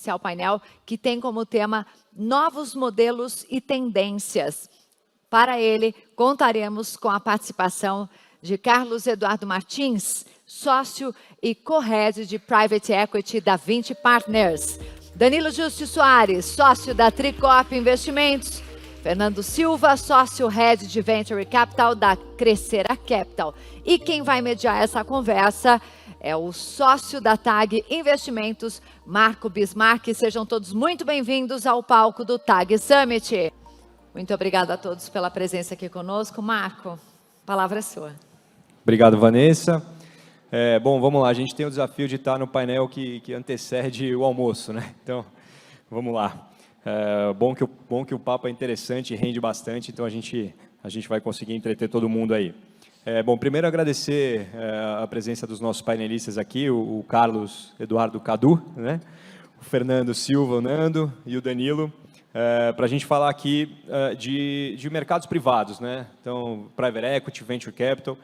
especial painel que tem como tema Novos Modelos e Tendências. Para ele, contaremos com a participação de Carlos Eduardo Martins, sócio e co-head de Private Equity da Vinci Partners. Danilo Justi Soares, sócio da Tricop Investimentos. Fernando Silva, sócio head de Venture Capital da Crescera Capital. E quem vai mediar essa conversa é o sócio da TAG Investimentos, Marco Bismarck. Sejam todos muito bem-vindos ao palco do TAG Summit. Muito obrigada a todos pela presença aqui conosco. Marco, a palavra é sua. Obrigado, Vanessa. Bom, vamos lá. A gente tem o desafio de estar no painel que antecede o almoço, né? Então, vamos lá. Bom que o papo é interessante e rende bastante, então a gente vai conseguir entreter todo mundo aí. Bom, primeiro agradecer a presença dos nossos painelistas aqui, o Carlos Eduardo Cadu, né? O Fernando Silva, o Nando e o Danilo, para a gente falar aqui de mercados privados, né? Então, Private Equity, Venture Capital.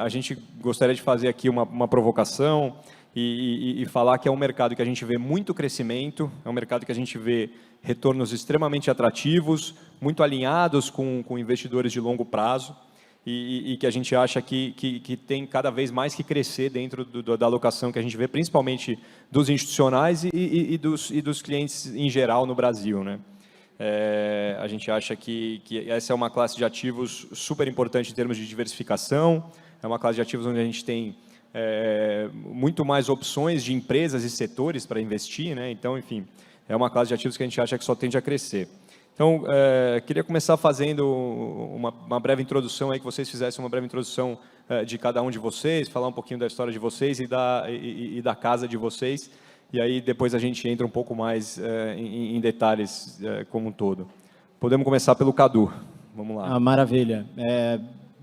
A gente gostaria de fazer aqui uma provocação e falar que é um mercado que a gente vê muito crescimento, é um mercado que a gente vê retornos extremamente atrativos, muito alinhados com investidores de longo prazo e que a gente acha que tem cada vez mais que crescer dentro da alocação que a gente vê, principalmente dos institucionais e dos clientes em geral no Brasil, né? A gente acha que essa é uma classe de ativos super importante em termos de diversificação, é uma classe de ativos onde a gente tem muito mais opções de empresas e setores para investir, né? Então, enfim, é uma classe de ativos que a gente acha que só tende a crescer. Então, queria começar fazendo uma breve introdução, aí, que vocês fizessem uma breve introdução de cada um de vocês, falar um pouquinho da história de vocês e da casa de vocês, e aí depois a gente entra um pouco mais em detalhes como um todo. Podemos começar pelo Cadu. Vamos lá. Maravilha.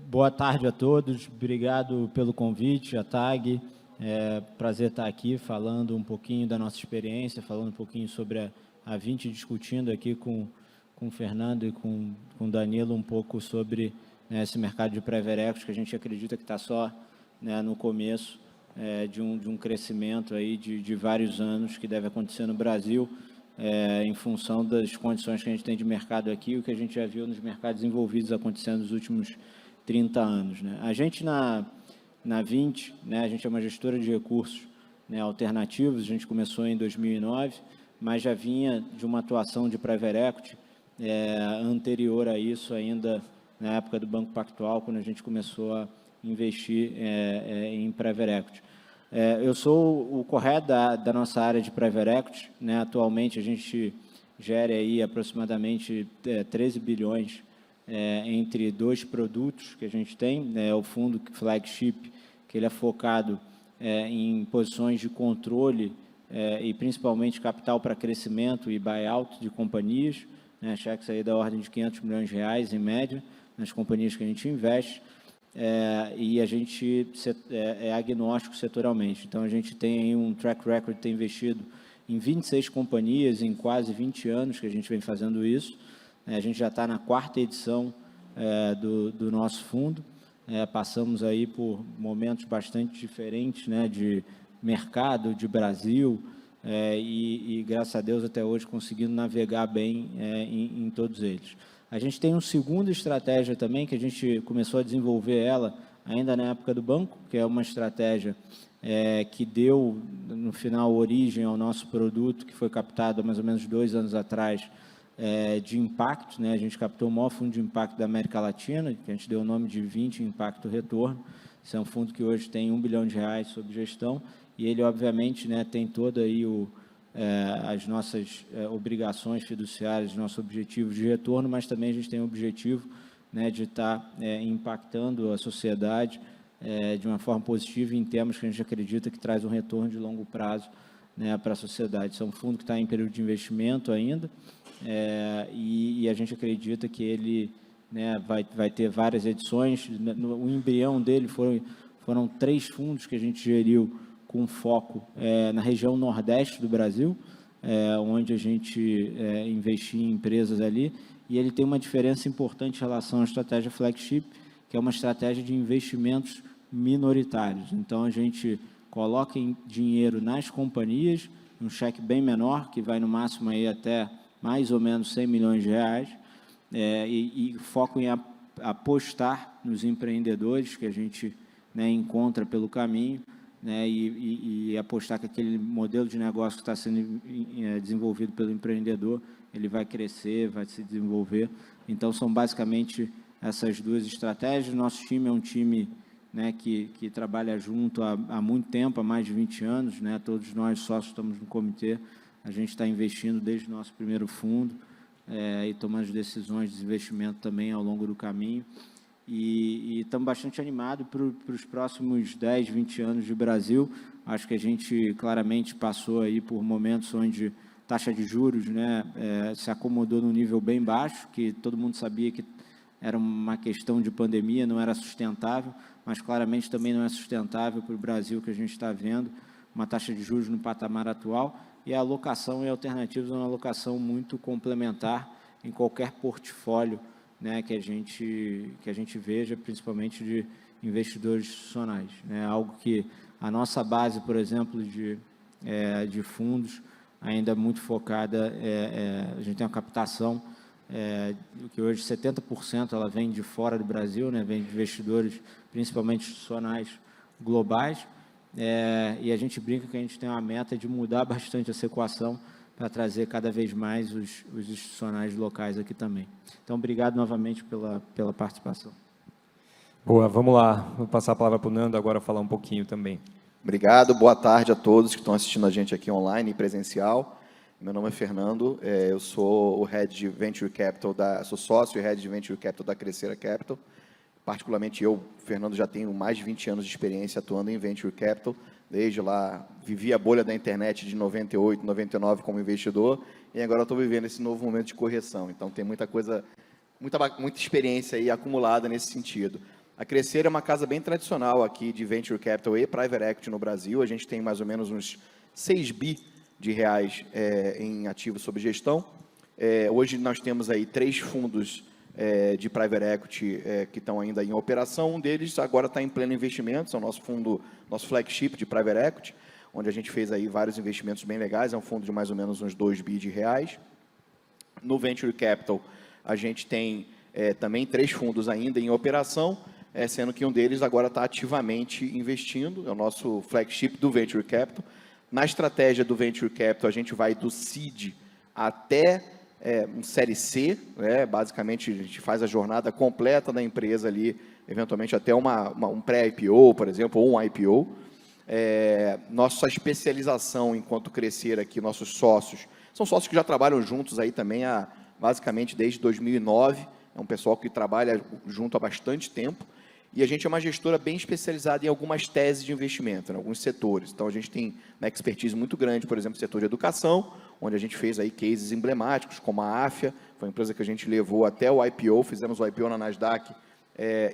Boa tarde a todos, obrigado pelo convite, a TAG. Prazer estar aqui falando um pouquinho da nossa experiência, falando um pouquinho sobre a Vinci, discutindo aqui com o Fernando e com o Danilo um pouco sobre esse mercado de Private Equity, que a gente acredita que está só no começo de um crescimento aí de vários anos que deve acontecer no Brasil, em função das condições que a gente tem de mercado aqui, o que a gente já viu nos mercados envolvidos acontecendo nos últimos 30 anos, né? A gente na Vinci, né, a gente é uma gestora de recursos, né, alternativos, a gente começou em 2009, mas já vinha de uma atuação de Private Equity anterior a isso, ainda na época do Banco Pactual, quando a gente começou a investir em Private Equity. Eu sou o co-head da nossa área de Private Equity, né? Atualmente a gente gera aí aproximadamente 13 bilhões entre dois produtos que a gente tem, né? O fundo flagship, que ele é focado em posições de controle e principalmente capital para crescimento e buyout de companhias, né? Cheques aí da ordem de 500 milhões de reais em média nas companhias que a gente investe, e a gente é agnóstico setorialmente. Então a gente tem aí um track record de ter investido em 26 companhias em quase 20 anos que a gente vem fazendo isso. A gente já está na 4ª edição do nosso fundo. Passamos aí por momentos bastante diferentes, né, de mercado, de Brasil, e graças a Deus até hoje conseguindo navegar bem em todos eles. A gente tem uma segunda estratégia também, que a gente começou a desenvolver ela ainda na época do banco, que é uma estratégia que deu, no final, origem ao nosso produto, que foi captado há mais ou menos 2 anos atrás, de impacto, né? A gente captou o maior fundo de impacto da América Latina, que a gente deu o nome de Vinci Impacto Retorno. Esse é um fundo que hoje tem R$1 bilhão sob gestão, e ele, obviamente, né, tem todo aí as nossas obrigações fiduciárias, nosso objetivo de retorno, mas também a gente tem o objetivo, né, de estar impactando a sociedade de uma forma positiva em temas que a gente acredita que traz um retorno de longo prazo, né, para a sociedade. Esse é um fundo que está em período de investimento ainda, e a gente acredita que ele, né, vai ter várias edições. O embrião dele foram 3 fundos que a gente geriu com foco na região nordeste do Brasil, onde a gente investia em empresas ali, e ele tem uma diferença importante em relação à estratégia flagship, que é uma estratégia de investimentos minoritários. Então, a gente coloca dinheiro nas companhias, um cheque bem menor, que vai no máximo aí até mais ou menos 100 milhões de reais, e foco em apostar nos empreendedores que a gente, né, encontra pelo caminho, né, e apostar que aquele modelo de negócio que está sendo desenvolvido pelo empreendedor, ele vai crescer, vai se desenvolver. Então, são basicamente essas duas estratégias. Nosso time é um time, né, que trabalha junto há muito tempo, há mais de 20 anos, né, todos nós sócios estamos no comitê, a gente está investindo desde o nosso primeiro fundo, e tomando decisões de investimento também ao longo do caminho. E estamos bastante animados para os próximos 10, 20 anos de Brasil. Acho que a gente claramente passou aí por momentos onde taxa de juros, né, se acomodou num nível bem baixo, que todo mundo sabia que era uma questão de pandemia, não era sustentável, mas claramente também não é sustentável para o Brasil que a gente está vendo, uma taxa de juros no patamar atual, e a alocação e alternativas é uma alocação muito complementar em qualquer portfólio, né, que a gente veja, principalmente de investidores institucionais, né, algo que a nossa base, por exemplo, de fundos, ainda muito focada, a gente tem uma captação, que hoje 70% ela vem de fora do Brasil, né, vem de investidores, principalmente institucionais globais, e a gente brinca que a gente tem uma meta de mudar bastante essa equação para trazer cada vez mais os institucionais locais aqui também. Então, obrigado novamente pela participação. Boa, vamos lá. Vou passar a palavra para o Nando agora falar um pouquinho também. Obrigado, boa tarde a todos que estão assistindo a gente aqui online e presencial. Meu nome é Fernando, eu sou o Head de Venture Capital, sou sócio e Head de Venture Capital da Crescera Capital. Particularmente eu, Fernando, já tenho mais de 20 anos de experiência atuando em Venture Capital. Desde lá, vivi a bolha da internet de 98, 99 como investidor, e agora estou vivendo esse novo momento de correção. Então, tem muita coisa, muita experiência aí acumulada nesse sentido. A Crescera é uma casa bem tradicional aqui de Venture Capital e Private Equity no Brasil. A gente tem mais ou menos uns 6 bi de reais em ativos sob gestão. Hoje nós temos aí 3 fundos de Private Equity que estão ainda em operação. Um deles agora está em pleno investimento, é o nosso fundo, nosso flagship de Private Equity, onde a gente fez aí vários investimentos bem legais, é um fundo de mais ou menos uns 2 bi de reais. No Venture Capital, a gente tem também 3 fundos ainda em operação, sendo que um deles agora está ativamente investindo, é o nosso flagship do Venture Capital. Na estratégia do Venture Capital, a gente vai do seed até um série C, né? Basicamente a gente faz a jornada completa da empresa ali, eventualmente até um pré-IPO, por exemplo, ou um IPO. Nossa especialização enquanto Crescera aqui, nossos sócios, são sócios que já trabalham juntos aí também basicamente desde 2009, é um pessoal que trabalha junto há bastante tempo, e a gente é uma gestora bem especializada em algumas teses de investimento, em alguns setores. Então, a gente tem uma expertise muito grande, por exemplo, no setor de educação, onde a gente fez aí cases emblemáticos, como a Afya, foi uma empresa que a gente levou até o IPO, fizemos o IPO na Nasdaq,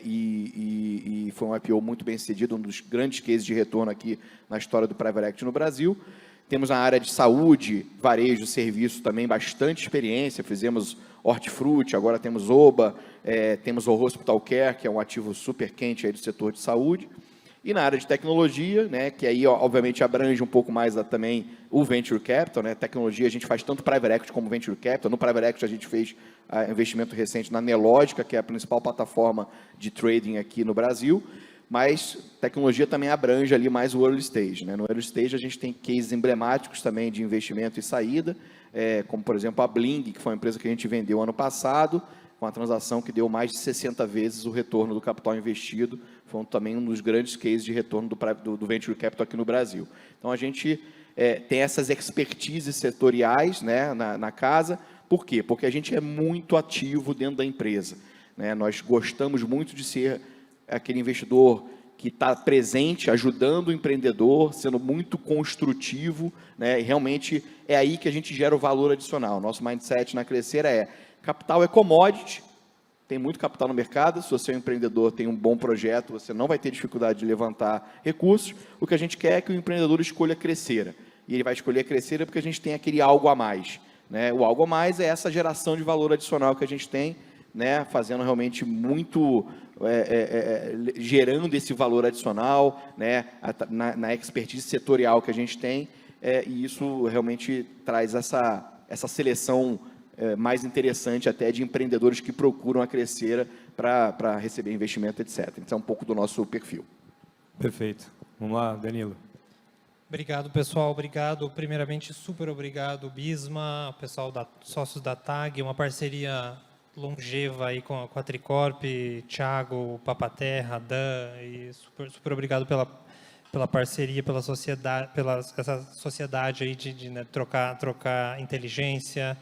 e foi um IPO muito bem sucedido, um dos grandes cases de retorno aqui na história do Private Equity no Brasil. Temos na área de saúde, varejo, serviço também bastante experiência, fizemos Hortifruti, agora temos Oba, temos o Hospital Care, que é um ativo super quente aí do setor de saúde. E na área de tecnologia, né, que aí, obviamente, abrange um pouco mais também o Venture Capital, né, tecnologia, a gente faz tanto Private Equity como Venture Capital. No Private Equity, a gente fez investimento recente na Nelogica, que é a principal plataforma de trading aqui no Brasil, mas tecnologia também abrange ali mais o early stage, né? No early stage, a gente tem cases emblemáticos também de investimento e saída, como, por exemplo, a Bling, que foi uma empresa que a gente vendeu ano passado, com uma transação que deu mais de 60 vezes o retorno do capital investido. Foi também um dos grandes cases de retorno do Venture Capital aqui no Brasil. Então, a gente tem essas expertises setoriais, né, na casa. Por quê? Porque a gente é muito ativo dentro da empresa, né? Nós gostamos muito de ser aquele investidor que está presente, ajudando o empreendedor, sendo muito construtivo, né? E realmente é aí que a gente gera o valor adicional. Nosso mindset na Crescera capital é commodity, tem muito capital no mercado. Se você é um empreendedor, tem um bom projeto, você não vai ter dificuldade de levantar recursos. O que a gente quer é que o empreendedor escolha Crescera. E ele vai escolher Crescera porque a gente tem aquele algo a mais, né? O algo a mais é essa geração de valor adicional que a gente tem, né? Fazendo realmente muito, gerando esse valor adicional, né? Na expertise setorial que a gente tem, e isso realmente traz essa seleção mais interessante até de empreendedores que procuram a Crescera para receber investimento, etc. Então, é um pouco do nosso perfil. Perfeito. Vamos lá, Danilo. Obrigado, pessoal. Obrigado. Primeiramente, super obrigado, Bisma, pessoal sócios da TAG, uma parceria longeva aí com a Tricorp, Thiago, Papaterra, Dan, e super obrigado pela parceria, pela sociedade, essa sociedade aí de né, trocar inteligência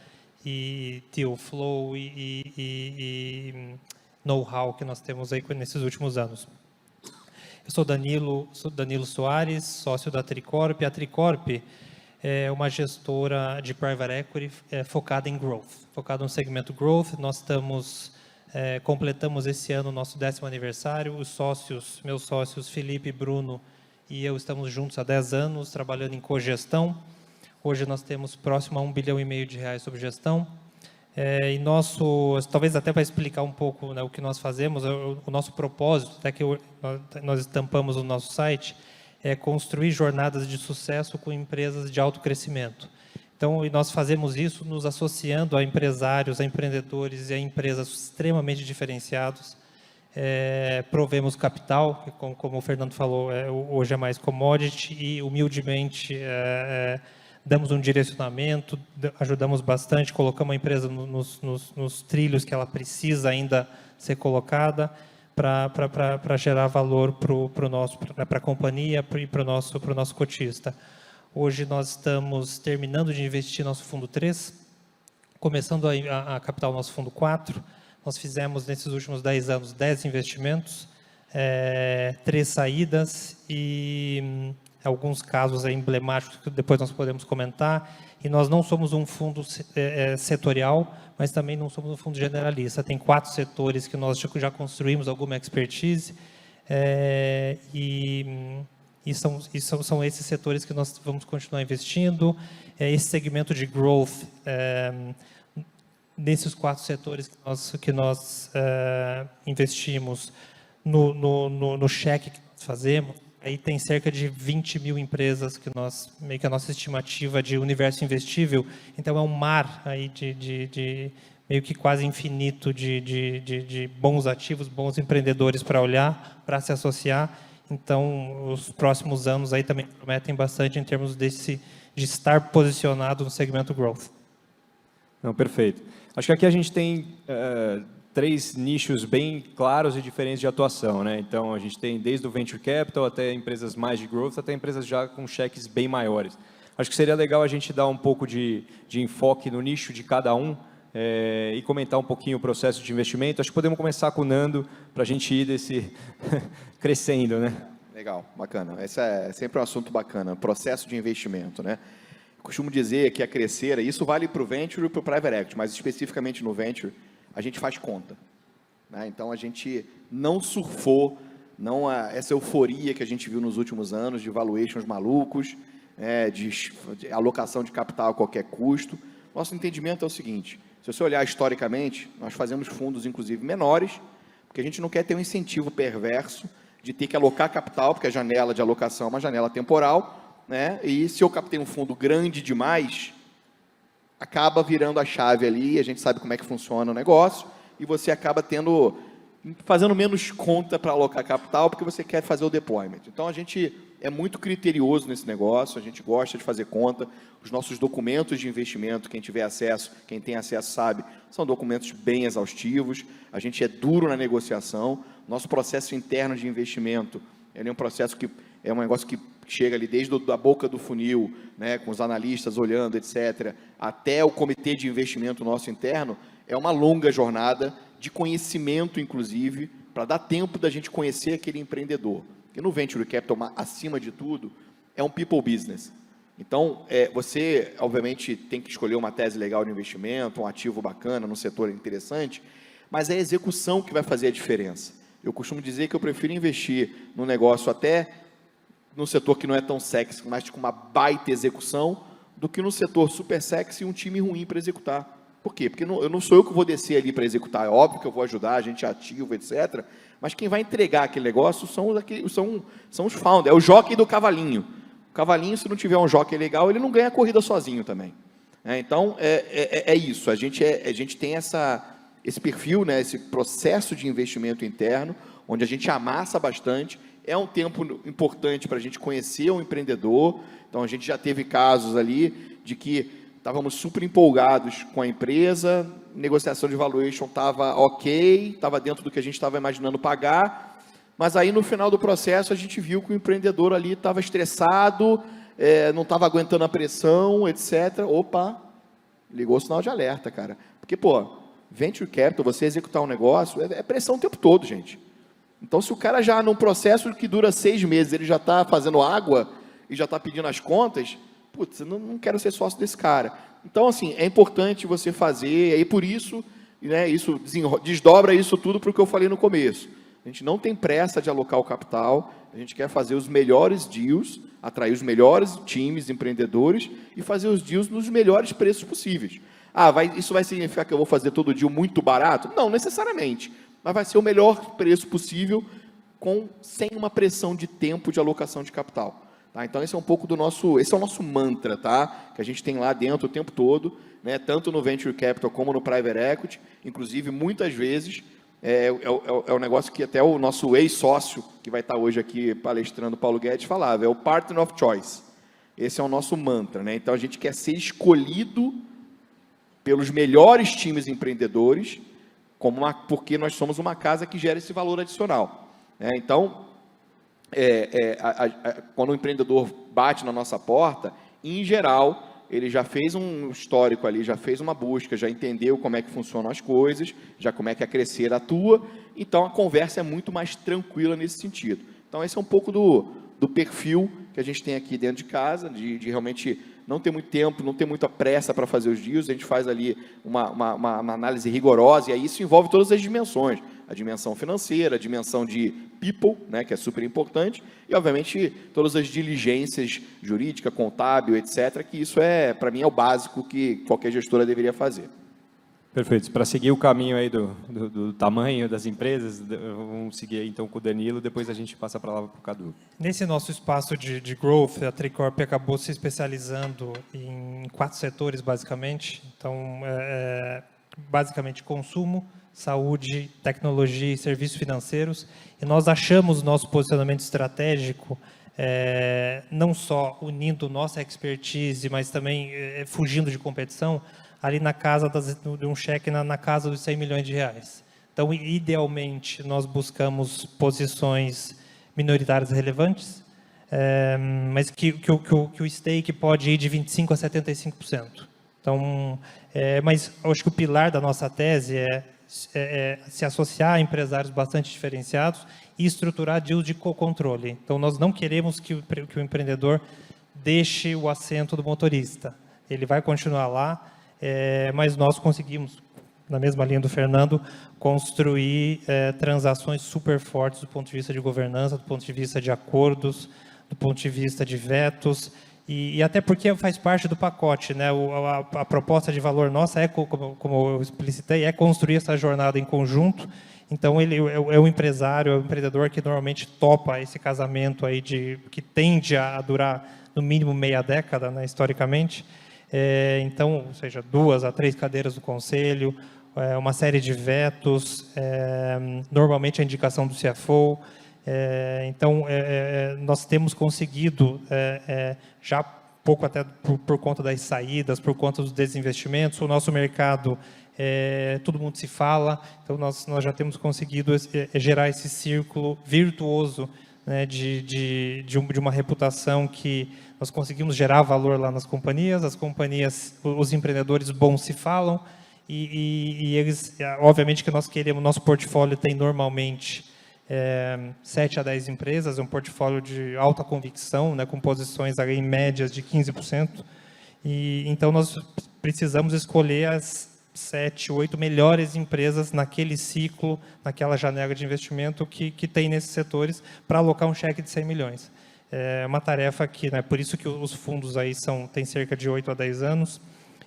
e deal flow e know-how que nós temos aí nesses últimos anos. Eu sou Danilo Soares, sócio da Tricorp. A Tricorp é uma gestora de private equity focada em growth, focada no segmento growth. Nós completamos esse ano o nosso 10º aniversário. Meus sócios Felipe, Bruno e eu estamos juntos há 10 anos, trabalhando em cogestão. Hoje nós temos próximo a R$1,5 bilhão sob gestão. E talvez até para explicar um pouco, né, o que nós fazemos, o nosso propósito, até que nós estampamos no nosso site, é construir jornadas de sucesso com empresas de alto crescimento. Então, e nós fazemos isso nos associando a empresários, a empreendedores e a empresas extremamente diferenciados. Provemos capital, que, como o Fernando falou, hoje é mais commodity, e humildemente damos um direcionamento, ajudamos bastante, colocamos a empresa nos trilhos que ela precisa ainda ser colocada para gerar valor para a companhia e para o nosso cotista. Hoje nós estamos terminando de investir nosso fundo 3, começando a captar o nosso fundo 4. Nós fizemos, nesses últimos 10 anos, 10 investimentos, 3 saídas e alguns casos emblemáticos que depois nós podemos comentar. E nós não somos um fundo setorial, mas também não somos um fundo generalista. Tem 4 setores que nós já construímos alguma expertise, e são esses setores que nós vamos continuar investindo. Esse segmento de growth, nesses 4 setores que nós investimos, no cheque que nós fazemos, aí tem cerca de 20 mil empresas que meio que a nossa estimativa de universo investível. Então, é um mar aí de meio que quase infinito de bons ativos, bons empreendedores para olhar, para se associar. Então, os próximos anos aí também prometem bastante em termos de estar posicionado no segmento growth. Não, perfeito. Acho que aqui a gente tem 3 nichos bem claros e diferentes de atuação, né? Então, a gente tem desde o Venture Capital até empresas mais de growth, até empresas já com cheques bem maiores. Acho que seria legal a gente dar um pouco de enfoque no nicho de cada um e comentar um pouquinho o processo de investimento. Acho que podemos começar com o Nando, para a gente ir crescendo, né? Legal, bacana. Esse é sempre um assunto bacana, processo de investimento, né? Costumo dizer que a Crescera, isso vale para o Venture e para o Private Equity, mas especificamente no Venture, a gente faz conta, né? Então, a gente não surfou, essa euforia que a gente viu nos últimos anos, de valuations malucos, de alocação de capital a qualquer custo. Nosso entendimento é o seguinte: se você olhar historicamente, nós fazemos fundos, inclusive, menores, porque a gente não quer ter um incentivo perverso de ter que alocar capital, porque a janela de alocação é uma janela temporal, né? E se eu captei um fundo grande demais, acaba virando a chave ali, a gente sabe como é que funciona o negócio, e você acaba fazendo menos conta para alocar capital, porque você quer fazer o deployment. Então, a gente é muito criterioso nesse negócio, a gente gosta de fazer conta. Os nossos documentos de investimento, quem tem acesso sabe, são documentos bem exaustivos, a gente é duro na negociação. Nosso processo interno de investimento, ele é um processo que é um negócio que chega ali desde a boca do funil, né, com os analistas olhando, etc., até o comitê de investimento nosso interno. É uma longa jornada de conhecimento, inclusive, para dar tempo da gente conhecer aquele empreendedor. Porque no Venture Capital, acima de tudo, é um people business. Então, você, obviamente, tem que escolher uma tese legal de investimento, um ativo bacana, num setor interessante, mas é a execução que vai fazer a diferença. Eu costumo dizer que eu prefiro investir no negócio até no setor que não é tão sexy, mas com uma baita execução, do que no setor super sexy e um time ruim para executar. Por quê? Porque eu não sou eu que vou descer ali para executar. É óbvio que eu vou ajudar, a gente é ativo, etc. Mas quem vai entregar aquele negócio são os founders, é o jockey do cavalinho. O cavalinho, se não tiver um jockey legal, ele não ganha a corrida sozinho também. Então, é isso. A gente tem esse perfil, né, esse processo de investimento interno, onde a gente amassa bastante. É um tempo importante para a gente conhecer o empreendedor. Então, a gente já teve casos ali de que estávamos super empolgados com a empresa, negociação de valuation estava ok, estava dentro do que a gente estava imaginando pagar, mas aí no final do processo a gente viu que o empreendedor ali estava estressado, não estava aguentando a pressão, etc. Opa, ligou o sinal de alerta, cara. Porque, venture capital, você executar um negócio, é pressão o tempo todo, gente. Então, se o cara já, num processo que dura 6 meses, ele já está fazendo água e já está pedindo as contas, putz, eu não quero ser sócio desse cara. Então, assim, é importante você fazer, e aí por isso, né, isso desdobra isso tudo para o que eu falei no começo. A gente não tem pressa de alocar o capital, a gente quer fazer os melhores deals, atrair os melhores times, empreendedores, e fazer os deals nos melhores preços possíveis. Isso vai significar que eu vou fazer todo deal muito barato? Não, necessariamente. Mas vai ser o melhor preço possível, sem uma pressão de tempo de alocação de capital. Tá? Então, esse é um pouco esse é o nosso mantra, tá? Que a gente tem lá dentro o tempo todo, né? Tanto no Venture Capital como no Private Equity. Inclusive, muitas vezes, é um negócio que até o nosso ex-sócio, que vai estar hoje aqui palestrando, Paulo Guedes, falava, é o Partner of Choice. Esse é o nosso mantra, né? Então, a gente quer ser escolhido pelos melhores times empreendedores, porque nós somos uma casa que gera esse valor adicional. Então, quando o empreendedor bate na nossa porta, em geral, ele já fez um histórico ali, já fez uma busca, já entendeu como é que funcionam as coisas, já como é que a Crescer atua, então a conversa é muito mais tranquila nesse sentido. Então, esse é um pouco do perfil que a gente tem aqui dentro de casa, de realmente não ter muito tempo, não ter muita pressa para fazer os deals, a gente faz ali uma análise rigorosa, e aí isso envolve todas as dimensões, a dimensão financeira, a dimensão de people, né, que é super importante, e obviamente todas as diligências jurídica, contábil, etc., que isso para mim é o básico que qualquer gestora deveria fazer. Perfeito. Para seguir o caminho aí do tamanho das empresas, vamos seguir aí, então com o Danilo, depois a gente passa a palavra para o Cadu. Nesse nosso espaço de growth, a Tricorp acabou se especializando em 4 setores, basicamente. Então, basicamente consumo, saúde, tecnologia e serviços financeiros. E nós achamos nosso posicionamento estratégico não só unindo nossa expertise, mas também fugindo de competição, ali na casa de um cheque na casa dos 100 milhões de reais. Então, idealmente, nós buscamos posições minoritárias relevantes, mas que o stake pode ir de 25% a 75%. Então, mas eu acho que o pilar da nossa tese é se associar a empresários bastante diferenciados e estruturar deals de co-controle. Então, nós não queremos que o empreendedor deixe o assento do motorista. Ele vai continuar lá, mas nós conseguimos, na mesma linha do Fernando, construir transações super fortes do ponto de vista de governança, do ponto de vista de acordos, do ponto de vista de vetos, e até porque faz parte do pacote, né? A proposta de valor nossa como eu explicitei, construir essa jornada em conjunto. Então, ele é o empresário, é o empreendedor que normalmente topa esse casamento aí que tende a durar no mínimo meia década, né, historicamente. Então, ou seja, 2 a 3 cadeiras do conselho, uma série de vetos, normalmente a indicação do CFO. Então, nós temos conseguido, já pouco até por conta das saídas, por conta dos desinvestimentos, o nosso mercado, todo mundo se fala, então nós já temos conseguido gerar esse círculo virtuoso, né, de uma reputação que nós conseguimos gerar valor lá nas companhias, as companhias, os empreendedores bons se falam, e eles, obviamente que nós queremos, nosso portfólio tem normalmente 7 a 10 empresas, é um portfólio de alta convicção, né, com posições aí, em médias de 15%, e então nós precisamos escolher as 7, 8 melhores empresas naquele ciclo, naquela janela de investimento que tem nesses setores para alocar um cheque de 100 milhões. É uma tarefa que, né, por isso que os fundos aí têm cerca de 8 a 10 anos,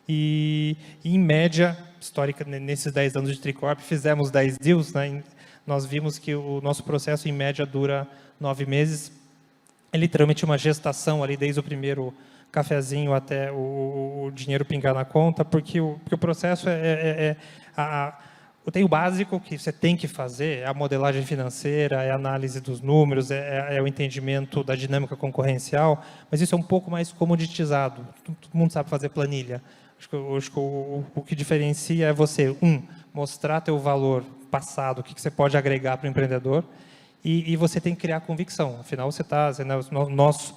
e em média, histórica, nesses 10 anos de Tricorp, fizemos 10 deals, né, nós vimos que o nosso processo, em média, dura 9 meses. é literalmente uma gestação ali, desde o primeiro cafezinho até o dinheiro pingar na conta, porque o processo tem o básico que você tem que fazer, é a modelagem financeira, é a análise dos números, é o entendimento da dinâmica concorrencial, mas isso é um pouco mais comoditizado. Todo mundo sabe fazer planilha. Acho que o que diferencia é você, mostrar teu valor passado, o que você pode agregar para o empreendedor, e você tem que criar convicção. Afinal, nós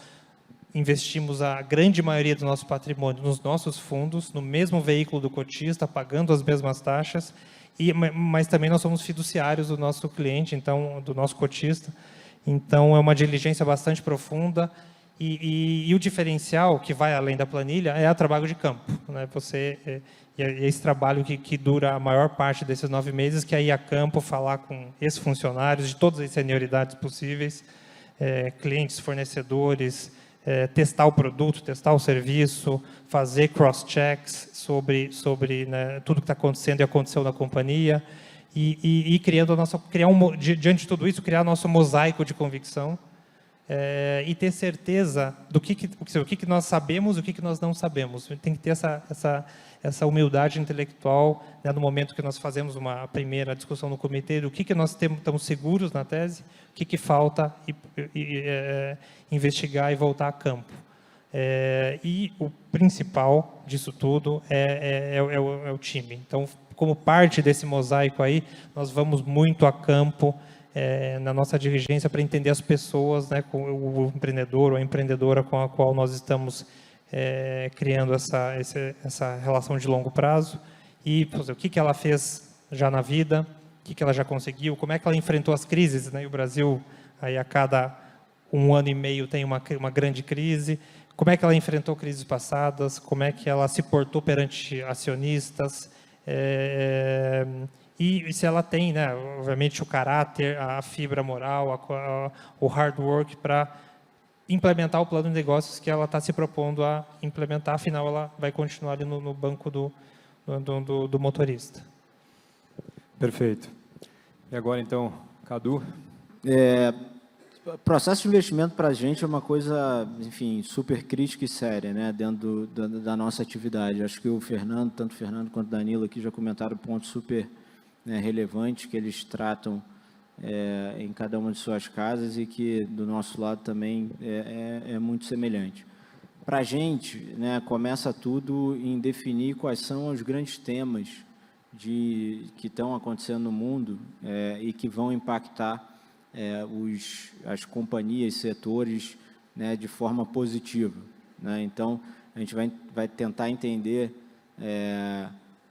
investimos a grande maioria do nosso patrimônio nos nossos fundos, no mesmo veículo do cotista, pagando as mesmas taxas, mas também nós somos fiduciários do nosso cliente, então, do nosso cotista. Então, é uma diligência bastante profunda. E o diferencial, que vai além da planilha, é o trabalho de campo. Né? Esse trabalho que dura a maior parte desses 9 meses, que é ir a campo, falar com esses funcionários de todas as senioridades possíveis, clientes, fornecedores, testar o produto, testar o serviço, fazer cross-checks sobre né, tudo que está acontecendo e aconteceu na companhia, e diante de tudo isso, criar nosso mosaico de convicção, e ter certeza do que nós sabemos e o que nós não sabemos. Tem que ter essa humildade intelectual, né, no momento que nós fazemos uma primeira discussão no comitê, do que nós estamos seguros na tese, o que falta investigar e voltar a campo. E o principal disso tudo é o time. Então, como parte desse mosaico aí, nós vamos muito a campo na nossa diligência para entender as pessoas, né, com o empreendedor ou a empreendedora com a qual nós estamos criando essa relação de longo prazo, e o que ela fez já na vida, o que ela já conseguiu, como é que ela enfrentou as crises, né? E o Brasil, aí, a cada 1 ano e meio, tem uma grande crise. Como é que ela enfrentou crises passadas, como é que ela se portou perante acionistas, e se ela tem, né, obviamente, o caráter, a fibra moral, o hard work para implementar o plano de negócios que ela está se propondo a implementar, afinal ela vai continuar ali no banco do motorista. Perfeito. E agora, então, Cadu? Processo de investimento para a gente é uma coisa, enfim, super crítica e séria, né, dentro da nossa atividade. Acho que tanto o Fernando quanto o Danilo aqui já comentaram pontos super relevantes que eles tratam em cada uma de suas casas e que do nosso lado também é muito semelhante. Para a gente, né, começa tudo em definir quais são os grandes temas que estão acontecendo no mundo e que vão impactar as companhias, setores, né, de forma positiva. Né? Então, a gente vai tentar entender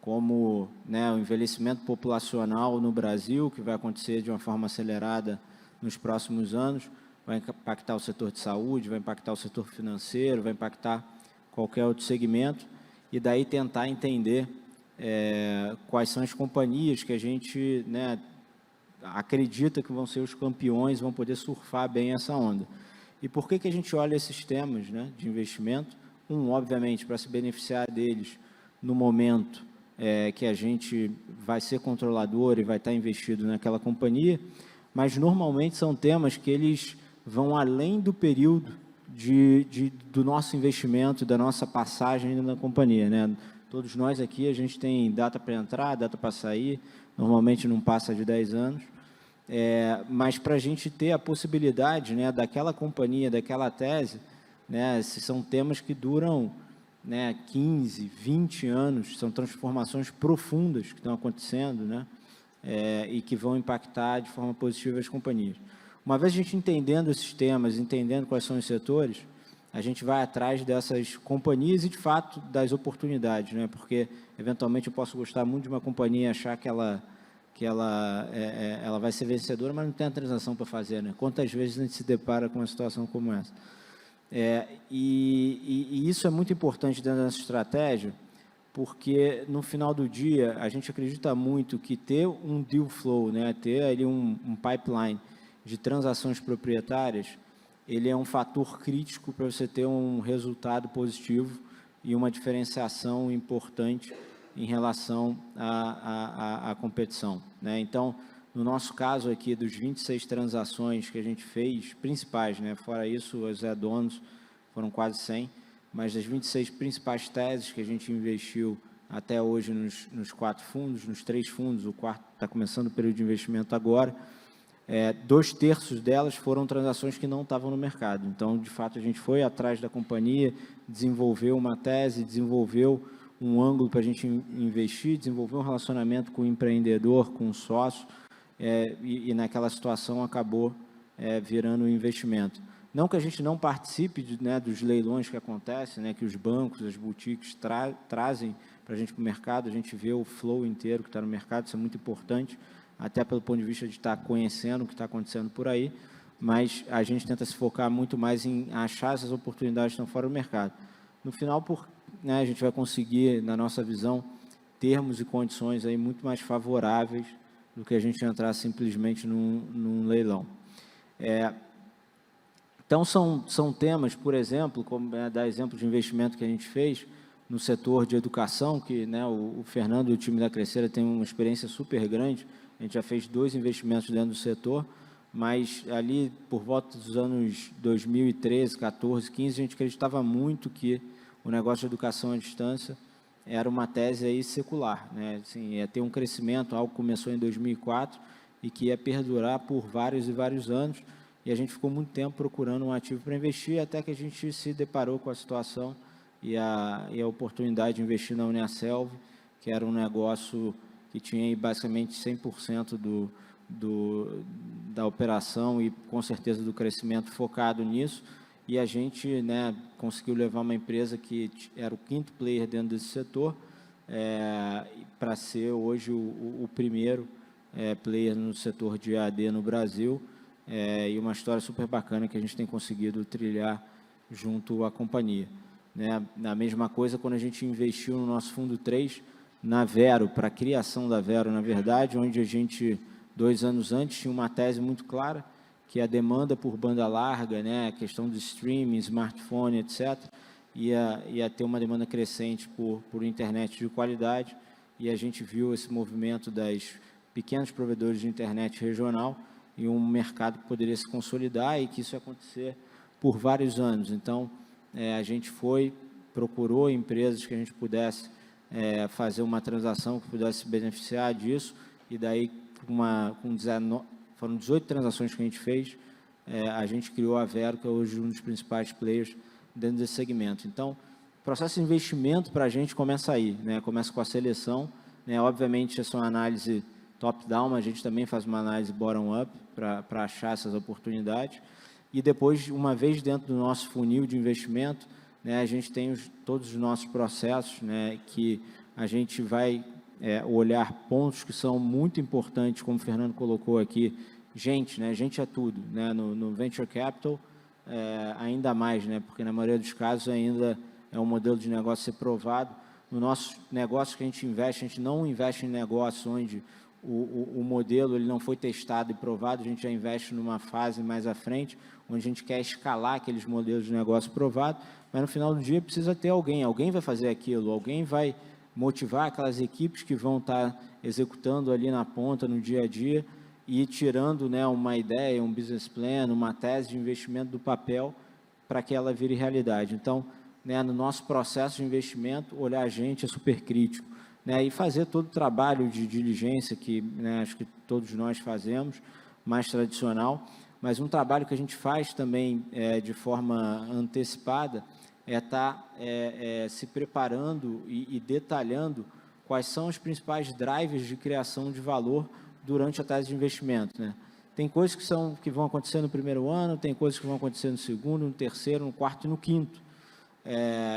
como, né, o envelhecimento populacional no Brasil, que vai acontecer de uma forma acelerada nos próximos anos, vai impactar o setor de saúde, vai impactar o setor financeiro, vai impactar qualquer outro segmento, e daí tentar entender quais são as companhias que a gente, né, acredita que vão ser os campeões, vão poder surfar bem essa onda. E por que a gente olha esses temas, né, de investimento? Obviamente, para se beneficiar deles no momento que a gente vai ser controlador e vai estar investido naquela companhia, mas normalmente são temas que eles vão além do período do nosso investimento, da nossa passagem na companhia, né? Todos nós aqui, a gente tem data para entrar, data para sair, normalmente não passa de 10 anos, mas para a gente ter a possibilidade, né, daquela companhia, daquela tese, né, se são temas que duram, né, 15, 20 anos, são transformações profundas que estão acontecendo, né, e que vão impactar de forma positiva as companhias. Uma vez a gente entendendo esses temas, entendendo quais são os setores, a gente vai atrás dessas companhias e, de fato, das oportunidades, né, porque, eventualmente, eu posso gostar muito de uma companhia e achar que ela vai ser vencedora, mas não tem a transação para fazer, né? Quantas vezes a gente se depara com uma situação como essa? E isso é muito importante dentro da nossa estratégia, porque no final do dia a gente acredita muito que ter um deal flow, né, ter ali um pipeline de transações proprietárias, ele é um fator crítico para você ter um resultado positivo e uma diferenciação importante em relação à competição, né? Então, No nosso caso aqui, dos 26 transações que a gente fez, principais, né? Fora isso, os add-ons foram quase 100, mas das 26 principais teses que a gente investiu até hoje nos 4 fundos, nos 3 fundos, o quarto está começando o período de investimento agora, 2/3 delas foram transações que não estavam no mercado. Então, de fato, a gente foi atrás da companhia, desenvolveu uma tese, desenvolveu um ângulo para a gente investir, desenvolveu um relacionamento com o empreendedor, com o sócio, e naquela situação acabou virando um investimento. Não que a gente não participe dos leilões que acontecem, né, que os bancos, as boutiques trazem para a gente para o mercado, a gente vê o flow inteiro que está no mercado, isso é muito importante, até pelo ponto de vista de estar conhecendo o que está acontecendo por aí, mas a gente tenta se focar muito mais em achar essas oportunidades que estão fora do mercado. No final, a gente vai conseguir, na nossa visão, termos e condições aí muito mais favoráveis do que a gente entrar simplesmente num leilão. Então, são temas, por exemplo, como dar exemplo de investimento que a gente fez no setor de educação, que o Fernando e o time da Crescera têm uma experiência super grande, a gente já fez 2 investimentos dentro do setor, mas ali, por volta dos anos 2013, 14, 15, a gente acreditava muito que o negócio de educação à distância era uma tese aí secular, né? Assim, ia ter um crescimento, algo que começou em 2004 e que ia perdurar por vários e vários anos, e a gente ficou muito tempo procurando um ativo para investir, até que a gente se deparou com a situação e a oportunidade de investir na Uniaselv, que era um negócio que tinha aí basicamente 100% da operação e, com certeza, do crescimento focado nisso, e a gente conseguiu levar uma empresa que era o 5º player dentro desse setor para ser hoje o primeiro player no setor de EAD no Brasil, e uma história super bacana que a gente tem conseguido trilhar junto à companhia. Na mesma coisa, quando a gente investiu no nosso fundo 3, na Vero, para a criação da Vero, na verdade, onde a gente, 2 anos antes, tinha uma tese muito clara, que a demanda por banda larga, a questão do streaming, smartphone, etc., ia ter uma demanda crescente por internet de qualidade, e a gente viu esse movimento das pequenos provedores de internet regional e um mercado que poderia se consolidar e que isso ia acontecer por vários anos. Então, a gente procurou empresas que a gente pudesse fazer uma transação que pudesse se beneficiar disso, e daí, foram 18 transações que a gente fez, a gente criou a Vero, que é hoje um dos principais players dentro desse segmento. Então, o processo de investimento para a gente começa aí, começa com a seleção, obviamente essa é uma análise top-down, mas a gente também faz uma análise bottom-up para achar essas oportunidades, e depois, uma vez dentro do nosso funil de investimento, a gente tem todos os nossos processos, que a gente vai olhar pontos que são muito importantes, como o Fernando colocou aqui, gente é tudo, no Venture Capital, ainda mais, porque na maioria dos casos ainda é um modelo de negócio ser provado. No nosso negócio que a gente não investe em negócios onde o modelo ele não foi testado e provado, a gente já investe numa fase mais à frente, onde a gente quer escalar aqueles modelos de negócio provados, mas no final do dia precisa ter alguém vai fazer aquilo, alguém vai motivar aquelas equipes que vão estar executando ali na ponta, no dia a dia, e tirando uma ideia, um business plan, uma tese de investimento do papel para que ela vire realidade. Então, no nosso processo de investimento, olhar a gente é super crítico, e fazer todo o trabalho de diligência que acho que todos nós fazemos, mais tradicional, mas um trabalho que a gente faz também de forma antecipada estar se preparando e detalhando quais são os principais drivers de criação de valor durante a tese de investimento. Tem coisas que vão acontecer no primeiro ano, tem coisas que vão acontecer no segundo, no terceiro, no quarto e no quinto,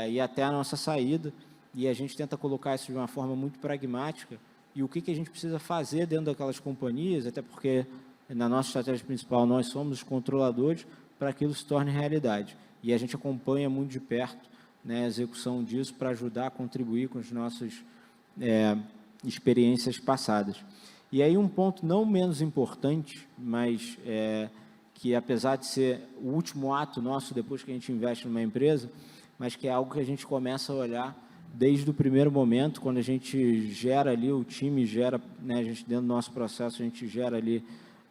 e até a nossa saída, e a gente tenta colocar isso de uma forma muito pragmática, e o que a gente precisa fazer dentro daquelas companhias, até porque na nossa estratégia principal nós somos os controladores, para que aquilo se torne realidade. E a gente acompanha muito de perto a execução disso para ajudar a contribuir com as nossas experiências passadas. E aí um ponto não menos importante, mas que apesar de ser o último ato nosso depois que a gente investe numa empresa, mas que é algo que a gente começa a olhar desde o primeiro momento, quando a gente gera ali, o time gera, né, a gente dentro do nosso processo, a gente gera ali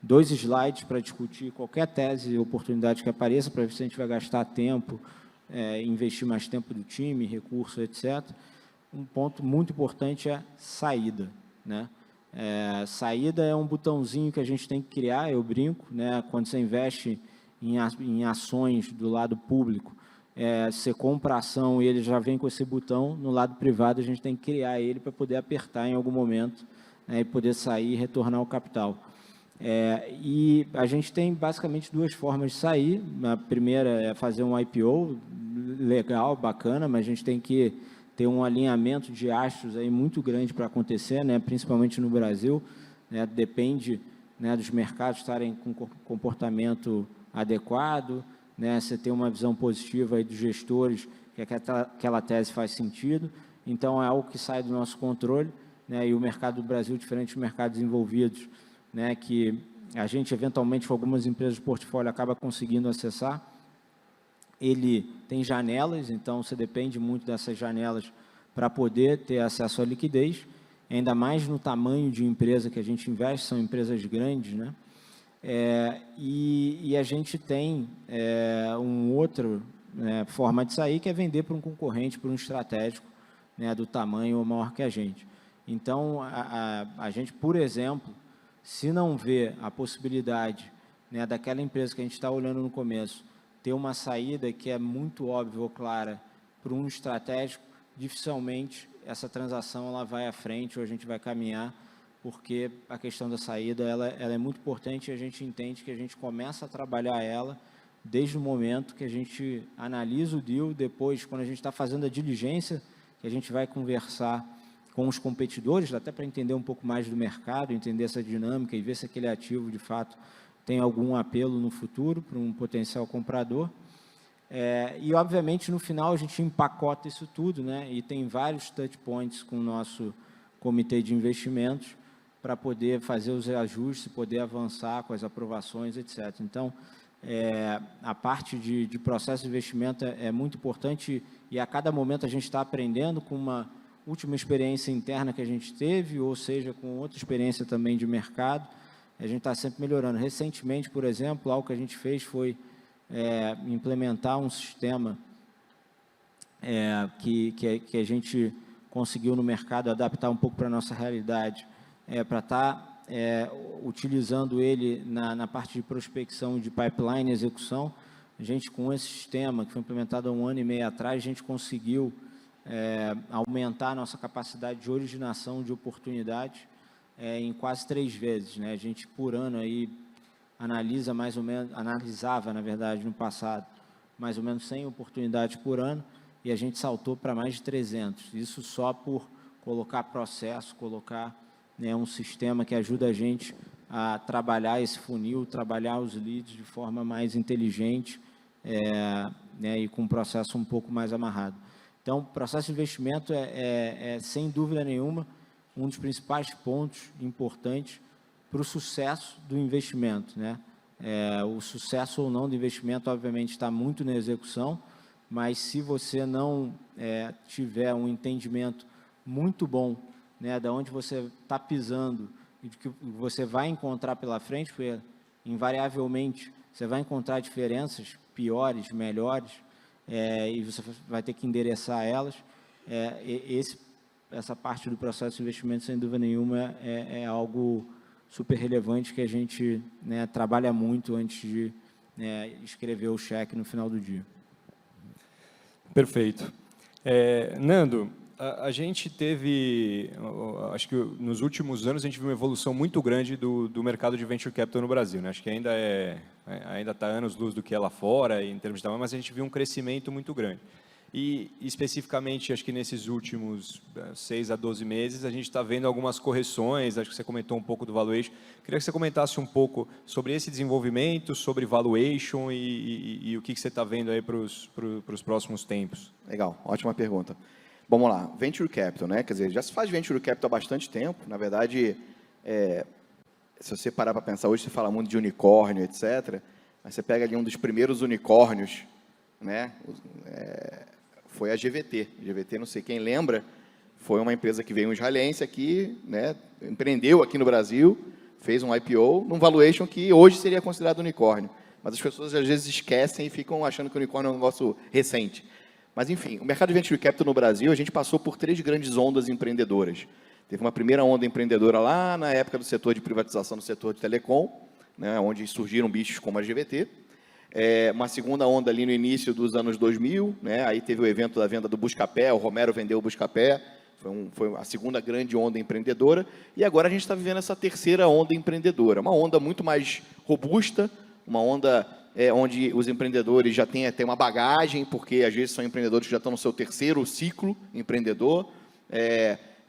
2 slides para discutir qualquer tese e oportunidade que apareça, para ver se a gente vai gastar tempo, investir mais tempo do time, recursos, etc. Um ponto muito importante é saída, né? Saída é um botãozinho que a gente tem que criar, eu brinco, né? Quando você investe em ações do lado público, você compra a ação e ele já vem com esse botão, no lado privado a gente tem que criar ele para poder apertar em algum momento, né, e poder sair e retornar o capital. E a gente tem basicamente 2 formas de sair. A primeira é fazer um IPO, legal, bacana, mas a gente tem que ter um alinhamento de astros aí muito grande para acontecer, né, principalmente no Brasil, né, depende, né, dos mercados estarem com comportamento adequado, né, você tem uma visão positiva aí dos gestores, que aquela tese faz sentido, então é algo que sai do nosso controle, né, e o mercado do Brasil, diferente dos mercados desenvolvidos, né, que a gente, eventualmente, com algumas empresas de portfólio, acaba conseguindo acessar, ele tem janelas, então você depende muito dessas janelas para poder ter acesso à liquidez, ainda mais no tamanho de empresa que a gente investe, são empresas grandes, né? E a gente tem uma outra forma de sair, que é vender para um concorrente, para um estratégico, né, do tamanho ou maior que a gente. Então, a gente, por exemplo, se não vê a possibilidade, né, daquela empresa que a gente está olhando no começo, ter uma saída que é muito óbvia ou clara para um estratégico, dificilmente essa transação ela vai à frente ou a gente vai caminhar, porque a questão da saída ela é muito importante e a gente entende que a gente começa a trabalhar ela desde o momento que a gente analisa o deal, depois, quando a gente está fazendo a diligência, que a gente vai conversar com os competidores, até para entender um pouco mais do mercado, entender essa dinâmica e ver se aquele ativo, de fato, tem algum apelo no futuro para um potencial comprador. E, obviamente, no final, a gente empacota isso tudo, né? E tem vários touch points com o nosso comitê de investimentos para poder fazer os reajustes, poder avançar com as aprovações, etc. Então, a parte de processo de investimento é muito importante e, a cada momento, a gente está aprendendo com uma última experiência interna que a gente teve, ou seja, com outra experiência também de mercado, a gente está sempre melhorando. Recentemente, por exemplo, algo que a gente fez foi implementar um sistema que a gente conseguiu no mercado adaptar um pouco para a nossa realidade, para estar utilizando ele na parte de prospecção de pipeline e execução. A gente, com esse sistema, que foi implementado há 1 ano e meio atrás, a gente conseguiu aumentar a nossa capacidade de originação de oportunidades em quase 3 vezes, né? A gente, por ano, aí, analisava, na verdade, no passado, mais ou menos 100 oportunidades por ano, e a gente saltou para mais de 300. Isso só por colocar processo, colocar, né, um sistema que ajuda a gente a trabalhar esse funil, trabalhar os leads de forma mais inteligente, né, e com um processo um pouco mais amarrado. Então, o processo de investimento sem dúvida nenhuma, um dos principais pontos importantes para o sucesso do investimento, né? O sucesso ou não do investimento, obviamente, está muito na execução, mas se você não tiver um entendimento muito bom, né, de onde você está pisando e de que você vai encontrar pela frente, porque, invariavelmente, você vai encontrar diferenças piores, melhores, e você vai ter que endereçar elas. Essa parte do processo de investimento, sem dúvida nenhuma, é algo super relevante que a gente, né, trabalha muito antes de escrever o cheque no final do dia. Perfeito. Nando, a gente teve, acho que nos últimos anos a gente viu uma evolução muito grande do mercado de venture capital no Brasil, né? Acho que ainda está anos-luz do que é lá fora em termos de tamanho, mas a gente viu um crescimento muito grande. E, especificamente, acho que nesses últimos 6 a 12 meses, a gente está vendo algumas correções, acho que você comentou um pouco do valuation. Queria que você comentasse um pouco sobre esse desenvolvimento, sobre valuation e o que você está vendo aí para os próximos tempos. Legal, ótima pergunta. Vamos lá, Venture Capital, né? Quer dizer, já se faz Venture Capital há bastante tempo. Na verdade, se você parar para pensar, hoje você fala muito de unicórnio, etc., mas você pega ali um dos primeiros unicórnios, né? foi a GVT. A GVT, não sei quem lembra, foi uma empresa que veio um israelense aqui, né, empreendeu aqui no Brasil, fez um IPO num valuation que hoje seria considerado unicórnio. Mas as pessoas às vezes esquecem e ficam achando que o unicórnio é um negócio recente. Mas, enfim, o mercado de Venture Capital no Brasil, a gente passou por 3 grandes ondas empreendedoras. Teve uma primeira onda empreendedora lá na época do setor de privatização do setor de telecom, né, onde surgiram bichos como a GVT. Uma segunda onda ali no início dos anos 2000, né, aí teve o evento da venda do Buscapé, o Romero vendeu o Buscapé, foi a segunda grande onda empreendedora, e agora a gente está vivendo essa terceira onda empreendedora, uma onda muito mais robusta, uma onda onde os empreendedores já têm até uma bagagem, porque às vezes são empreendedores que já estão no seu terceiro ciclo empreendedor,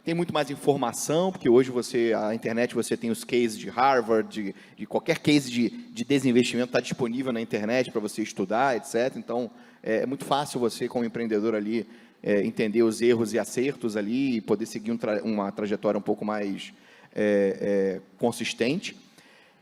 tem muito mais informação, porque hoje a internet você tem os cases de Harvard, de qualquer case de desinvestimento está disponível na internet para você estudar, etc. Então, é muito fácil você, como empreendedor ali, entender os erros e acertos ali e poder seguir uma trajetória um pouco mais consistente.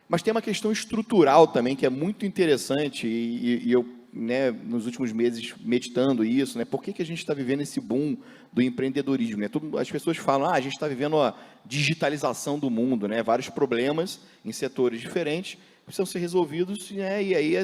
Mas tem uma questão estrutural também, que é muito interessante, e eu, né, nos últimos meses, meditando isso, né, por que a gente está vivendo esse boom do empreendedorismo? Né? As pessoas falam, a gente está vivendo a digitalização do mundo, né, vários problemas em setores diferentes precisam ser resolvidos, né, e aí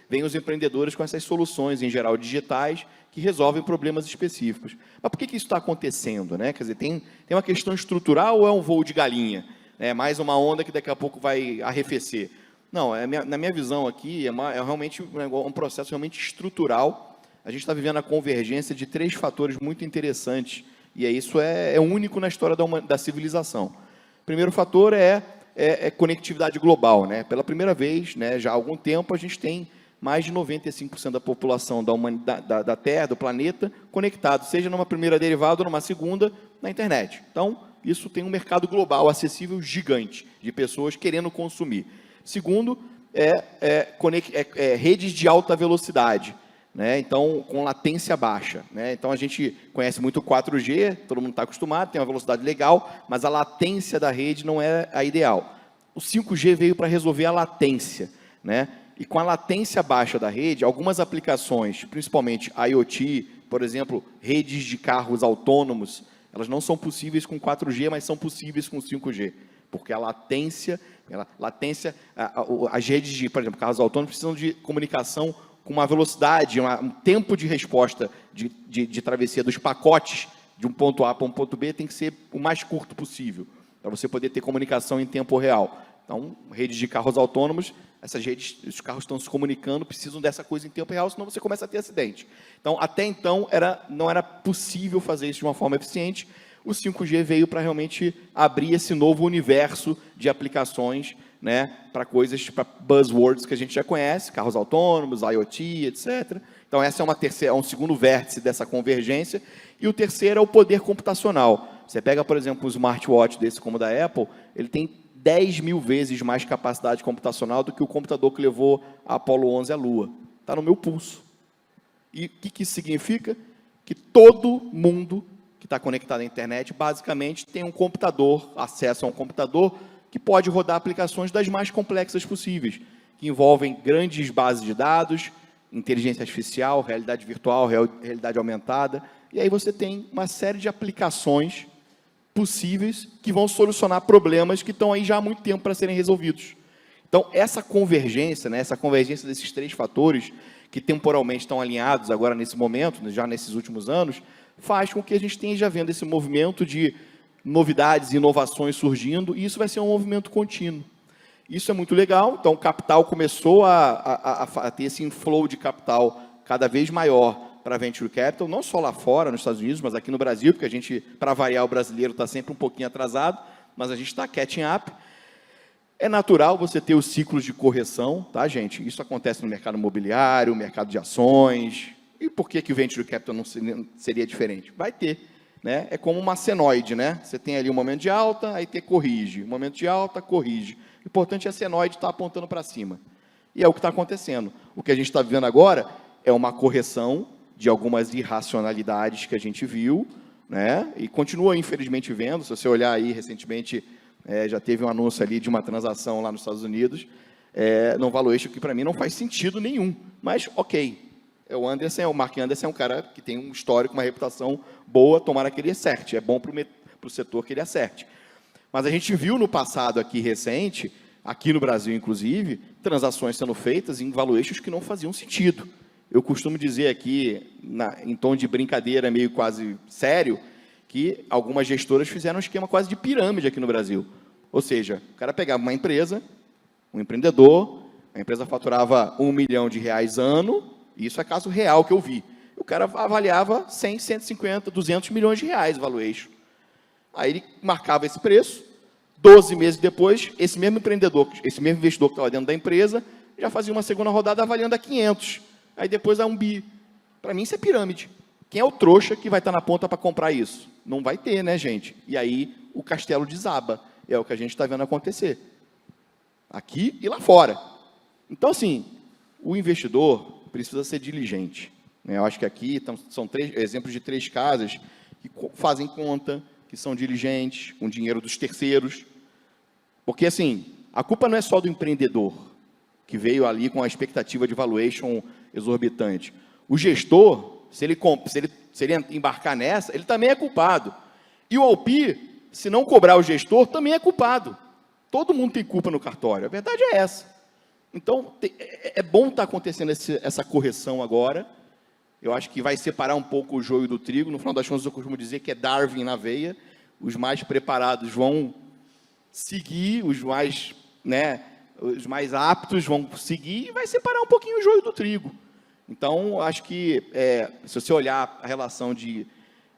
vêm os empreendedores com essas soluções, em geral digitais, que resolvem problemas específicos. Mas por que isso está acontecendo? Né? Quer dizer, tem uma questão estrutural ou é um voo de galinha? É mais uma onda que daqui a pouco vai arrefecer? Não, na minha visão aqui, é realmente um processo realmente estrutural. A gente está vivendo a convergência de 3 fatores muito interessantes, e isso é único na história da civilização. O primeiro fator é conectividade global. Né? Pela primeira vez, né, já há algum tempo, a gente tem mais de 95% da população da Terra, do planeta, conectado, seja numa primeira derivada ou numa segunda, na internet. Então, isso tem um mercado global acessível gigante, de pessoas querendo consumir. Segundo, redes de alta velocidade, né? Então, com latência baixa. Né? Então, a gente conhece muito o 4G, todo mundo está acostumado, tem uma velocidade legal, mas a latência da rede não é a ideal. O 5G veio para resolver a latência. Né? E com a latência baixa da rede, algumas aplicações, principalmente IoT, por exemplo, redes de carros autônomos, elas não são possíveis com 4G, mas são possíveis com 5G. Porque a latência, as redes de, por exemplo, carros autônomos precisam de comunicação com uma velocidade, um tempo de resposta de travessia dos pacotes de um ponto A para um ponto B tem que ser o mais curto possível, para você poder ter comunicação em tempo real. Então, redes de carros autônomos, essas redes, os carros estão se comunicando, precisam dessa coisa em tempo real, senão você começa a ter acidente. Então, até então, não era possível fazer isso de uma forma eficiente. O 5G veio para realmente abrir esse novo universo de aplicações, né, para coisas, para buzzwords que a gente já conhece, carros autônomos, IoT, etc. Então, essa é um segundo vértice dessa convergência. E o terceiro é o poder computacional. Você pega, por exemplo, um smartwatch desse como o da Apple, ele tem 10 mil vezes mais capacidade computacional do que o computador que levou a Apollo 11 à Lua. Está no meu pulso. E o que isso significa? Que todo mundo que está conectado à internet, basicamente, tem um computador, acesso a um computador, que pode rodar aplicações das mais complexas possíveis, que envolvem grandes bases de dados, inteligência artificial, realidade virtual, realidade aumentada, e aí você tem uma série de aplicações possíveis que vão solucionar problemas que estão aí já há muito tempo para serem resolvidos. Então, essa convergência, né, essa convergência desses 3 fatores, que temporalmente estão alinhados agora nesse momento, já nesses últimos anos, faz com que a gente esteja vendo esse movimento de novidades e inovações surgindo, e isso vai ser um movimento contínuo. Isso é muito legal, então o capital começou a ter esse inflow de capital cada vez maior para Venture Capital, não só lá fora, nos Estados Unidos, mas aqui no Brasil, porque a gente, para variar, o brasileiro está sempre um pouquinho atrasado, mas a gente está catching up. É natural você ter os ciclos de correção, tá, gente? Isso acontece no mercado imobiliário, mercado de ações. E por que o Venture Capital não seria diferente? Vai ter, né? É como uma senoide, né? Você tem ali um momento de alta, aí corrige. Um momento de alta, corrige. O importante é a senoide estar apontando para cima. E é o que está acontecendo. O que a gente está vivendo agora é uma correção de algumas irracionalidades que a gente viu, né? E continua, infelizmente, vendo. Se você olhar aí, recentemente, já teve um anúncio ali de uma transação lá nos Estados Unidos, num valuation que, para mim, não faz sentido nenhum. Mas, ok, O Anderson, o Mark Anderson é um cara que tem um histórico, uma reputação boa, tomara que ele acerte. É bom para o setor que ele acerte. Mas a gente viu no passado aqui recente, aqui no Brasil inclusive, transações sendo feitas em valuations que não faziam sentido. Eu costumo dizer aqui, em tom de brincadeira, meio quase sério, que algumas gestoras fizeram um esquema quase de pirâmide aqui no Brasil. Ou seja, o cara pegava uma empresa, um empreendedor, a empresa faturava R$1 milhão ano, e isso é caso real que eu vi. O cara avaliava 100, 150, 200 milhões de reais o valuation. Aí ele marcava esse preço, 12 meses depois, esse mesmo empreendedor, esse mesmo investidor que estava dentro da empresa, já fazia uma segunda rodada avaliando a 500. Aí depois a 1 bi. Para mim isso é pirâmide. Quem é o trouxa que vai estar na ponta para comprar isso? Não vai ter, né, gente? E aí o castelo desaba. É o que a gente está vendo acontecer. Aqui e lá fora. Então, assim, o investidor precisa ser diligente. Eu acho que aqui são exemplos de 3 casas que fazem conta, que são diligentes, com dinheiro dos terceiros. Porque, assim, a culpa não é só do empreendedor, que veio ali com a expectativa de valuation exorbitante. O gestor, se ele embarcar nessa, ele também é culpado. E o OP, se não cobrar o gestor, também é culpado. Todo mundo tem culpa no cartório, a verdade é essa. Então, é bom estar acontecendo essa correção agora. Eu acho que vai separar um pouco o joio do trigo. No final das contas, eu costumo dizer que é Darwin na veia. Os mais preparados vão seguir, os mais aptos vão seguir, e vai separar um pouquinho o joio do trigo. Então, acho que, se você olhar a relação de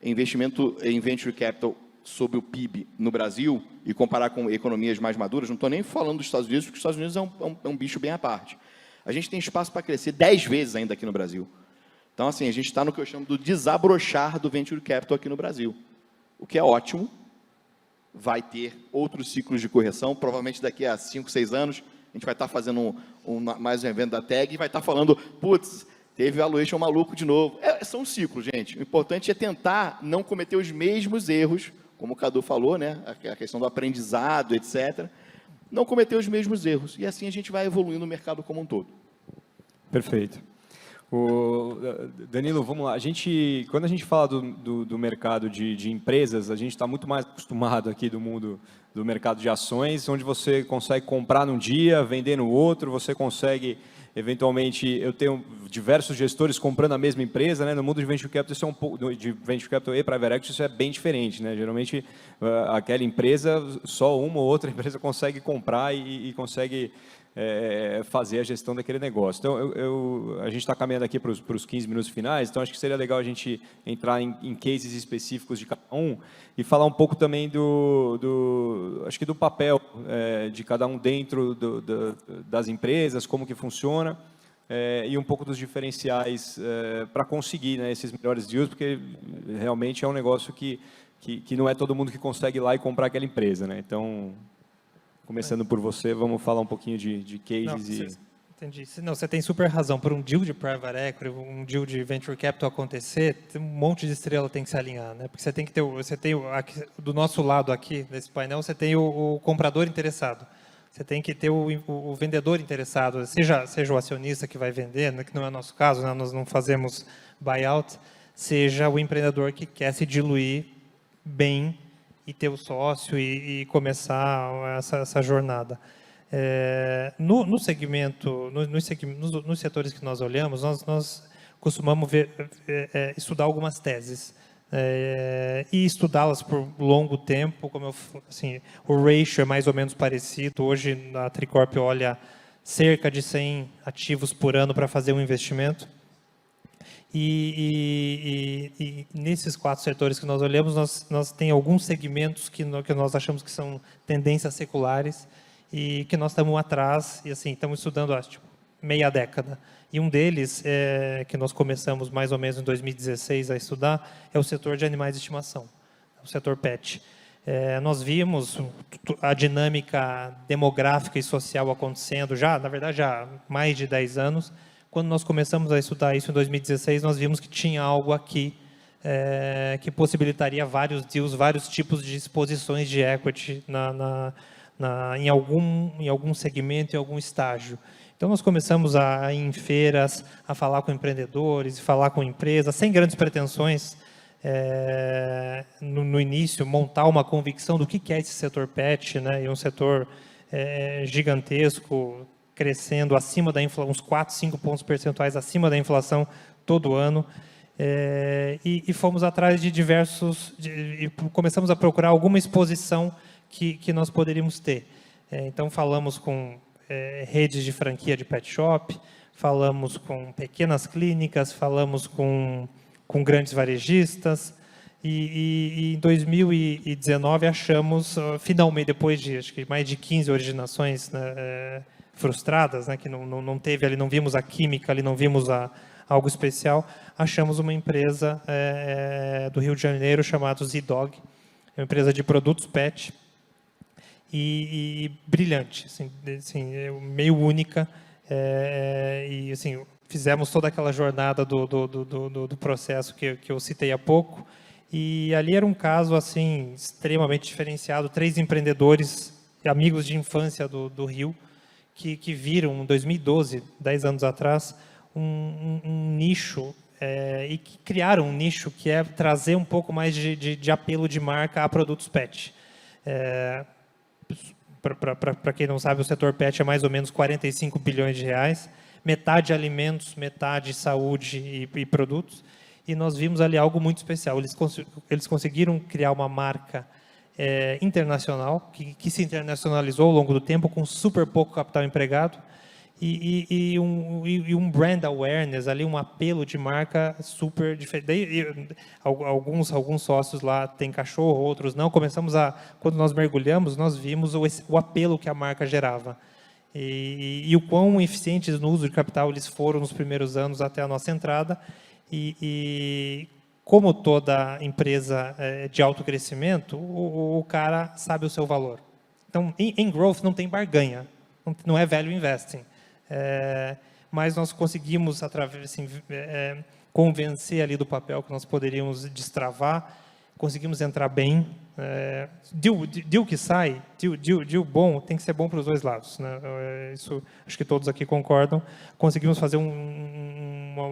investimento em venture capital sobre o PIB no Brasil e comparar com economias mais maduras, não estou nem falando dos Estados Unidos, porque os Estados Unidos é um bicho bem à parte. A gente tem espaço para crescer 10 vezes ainda aqui no Brasil. Então, assim, a gente está no que eu chamo do desabrochar do venture capital aqui no Brasil, o que é ótimo. Vai ter outros ciclos de correção, provavelmente daqui a 5, 6 anos, a gente vai estar fazendo mais um evento da TAG e vai estar falando, putz, teve valuation maluco de novo. São ciclos, gente. O importante é tentar não cometer os mesmos erros, como o Cadu falou, né? A questão do aprendizado, etc. Não cometer os mesmos erros. E assim a gente vai evoluindo no mercado como um todo. Perfeito. Danilo, vamos lá. Quando a gente fala do mercado de empresas, a gente está muito mais acostumado aqui do mundo do mercado de ações, onde você consegue comprar num dia, vender no outro, você consegue, eventualmente, eu tenho diversos gestores comprando a mesma empresa, né? No mundo de venture capital, isso é um pouco, de venture capital e private equity, isso é bem diferente, né? Geralmente, aquela empresa, só uma ou outra empresa consegue comprar e consegue fazer a gestão daquele negócio. Então, a gente está caminhando aqui para os 15 minutos finais, então acho que seria legal a gente entrar em cases específicos de cada um e falar um pouco também acho que do papel de cada um dentro das empresas, como que funciona, e um pouco dos diferenciais para conseguir, né, esses melhores deals, porque realmente é um negócio que não é todo mundo que consegue ir lá e comprar aquela empresa, né? Então, começando por você, vamos falar um pouquinho de cases. Entendi. Não, você tem super razão. Por um deal de private equity, um deal de venture capital acontecer, um monte de estrela tem que se alinhar, né? Porque você tem que ter, aqui, do nosso lado aqui, nesse painel, você tem o comprador interessado. Você tem que ter o vendedor interessado, seja o acionista que vai vender, que não é o nosso caso, né? Nós não fazemos buyout, seja o empreendedor que quer se diluir bem e ter o sócio e começar essa jornada. Nos setores que nós olhamos, nós costumamos estudar algumas teses e estudá-las por longo tempo. Assim, o ratio é mais ou menos parecido. Hoje, a Tricorp olha cerca de 100 ativos por ano para fazer um investimento. E nesses 4 setores que nós olhamos, nós tem alguns segmentos que nós achamos que são tendências seculares e que nós estamos atrás, e assim, estamos estudando há meia década. E um deles, que nós começamos mais ou menos em 2016 a estudar, é o setor de animais de estimação, o setor PET. Nós vimos a dinâmica demográfica e social acontecendo na verdade, já há mais de 10 anos. Quando nós começamos a estudar isso em 2016, nós vimos que tinha algo aqui que possibilitaria vários deals, vários tipos de exposições de equity em algum segmento, em algum estágio. Então, nós começamos a ir em feiras, a falar com empreendedores, falar com empresas, sem grandes pretensões, no início, montar uma convicção do que é esse setor pet, né? E um setor gigantesco, crescendo acima da inflação, uns 4, 5 pontos percentuais acima da inflação todo ano. E fomos atrás de e começamos a procurar alguma exposição que nós poderíamos ter. Então, falamos com redes de franquia de pet shop, falamos com pequenas clínicas, falamos com grandes varejistas, e em 2019 achamos, finalmente, depois de acho que mais de 15 originações, né, frustradas, né, que não teve ali, não vimos a química ali, não vimos algo especial, achamos uma empresa do Rio de Janeiro chamada Z-Dog, uma empresa de produtos pet, e brilhante, assim, meio única, e assim, fizemos toda aquela jornada do processo que eu citei há pouco, e ali era um caso assim extremamente diferenciado, 3 empreendedores, amigos de infância do Rio, que viram em 2012, 10 anos atrás, um nicho, e que criaram um nicho que é trazer um pouco mais de apelo de marca a produtos pet. Para quem não sabe, o setor pet é mais ou menos 45 bilhões de reais, metade alimentos, metade saúde e produtos, e nós vimos ali algo muito especial. Eles conseguiram criar uma marca internacional, que se internacionalizou ao longo do tempo, com super pouco capital empregado, e um brand awareness, ali, um apelo de marca super diferente. Alguns sócios lá têm cachorro, outros não. Quando nós mergulhamos, nós vimos o apelo que a marca gerava. E o quão eficientes no uso de capital eles foram nos primeiros anos até a nossa entrada. E como toda empresa de alto crescimento, o cara sabe o seu valor. Então, em growth não tem barganha, não é value investing. Mas nós conseguimos, convencer ali do papel que nós poderíamos destravar, conseguimos entrar bem. Deal que sai, deal bom, tem que ser bom para os dois lados, né? Isso acho que todos aqui concordam. Conseguimos fazer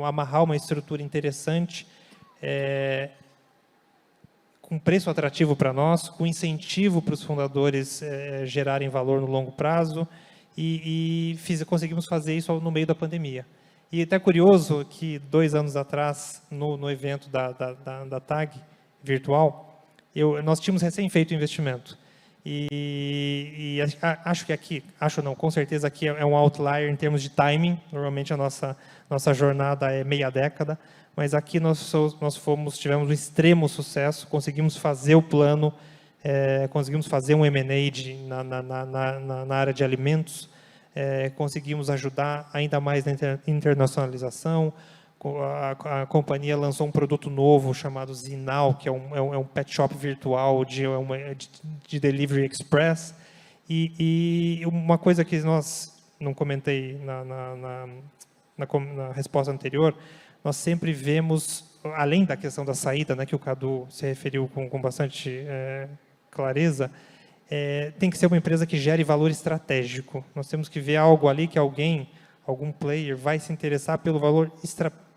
amarrar uma estrutura interessante, com preço atrativo para nós, com incentivo para os fundadores gerarem valor no longo prazo, e conseguimos fazer isso no meio da pandemia. E até curioso que 2 anos atrás, no evento da TAG virtual, nós tínhamos recém feito o investimento. E acho que aqui, com certeza aqui é um outlier em termos de timing. Normalmente a nossa jornada é meia década, mas aqui nós tivemos um extremo sucesso, conseguimos fazer o plano, conseguimos fazer um M&A na área de alimentos, conseguimos ajudar ainda mais na internacionalização. A companhia lançou um produto novo chamado Zinal, que é um pet shop virtual de delivery express. E uma coisa que nós não comentei na resposta anterior, nós sempre vemos, além da questão da saída, né, que o Cadu se referiu com bastante clareza, tem que ser uma empresa que gere valor estratégico. Nós temos que ver algo ali que algum player vai se interessar pelo valor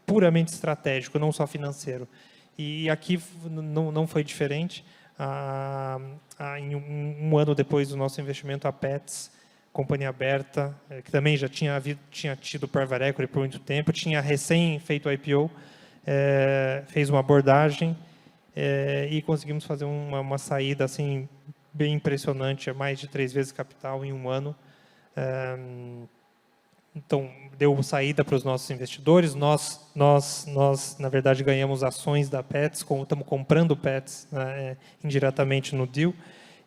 puramente estratégico, não só financeiro. E aqui não foi diferente. Em um ano depois do nosso investimento, a Pets, companhia aberta, que também já tinha tido private equity por muito tempo, tinha recém feito o IPO, fez uma abordagem, e conseguimos fazer uma saída assim, bem impressionante, mais de 3 vezes capital em um ano. Então, deu saída para os nossos investidores. Nós na verdade, ganhamos ações da Pets, estamos comprando Pets, né, indiretamente no deal.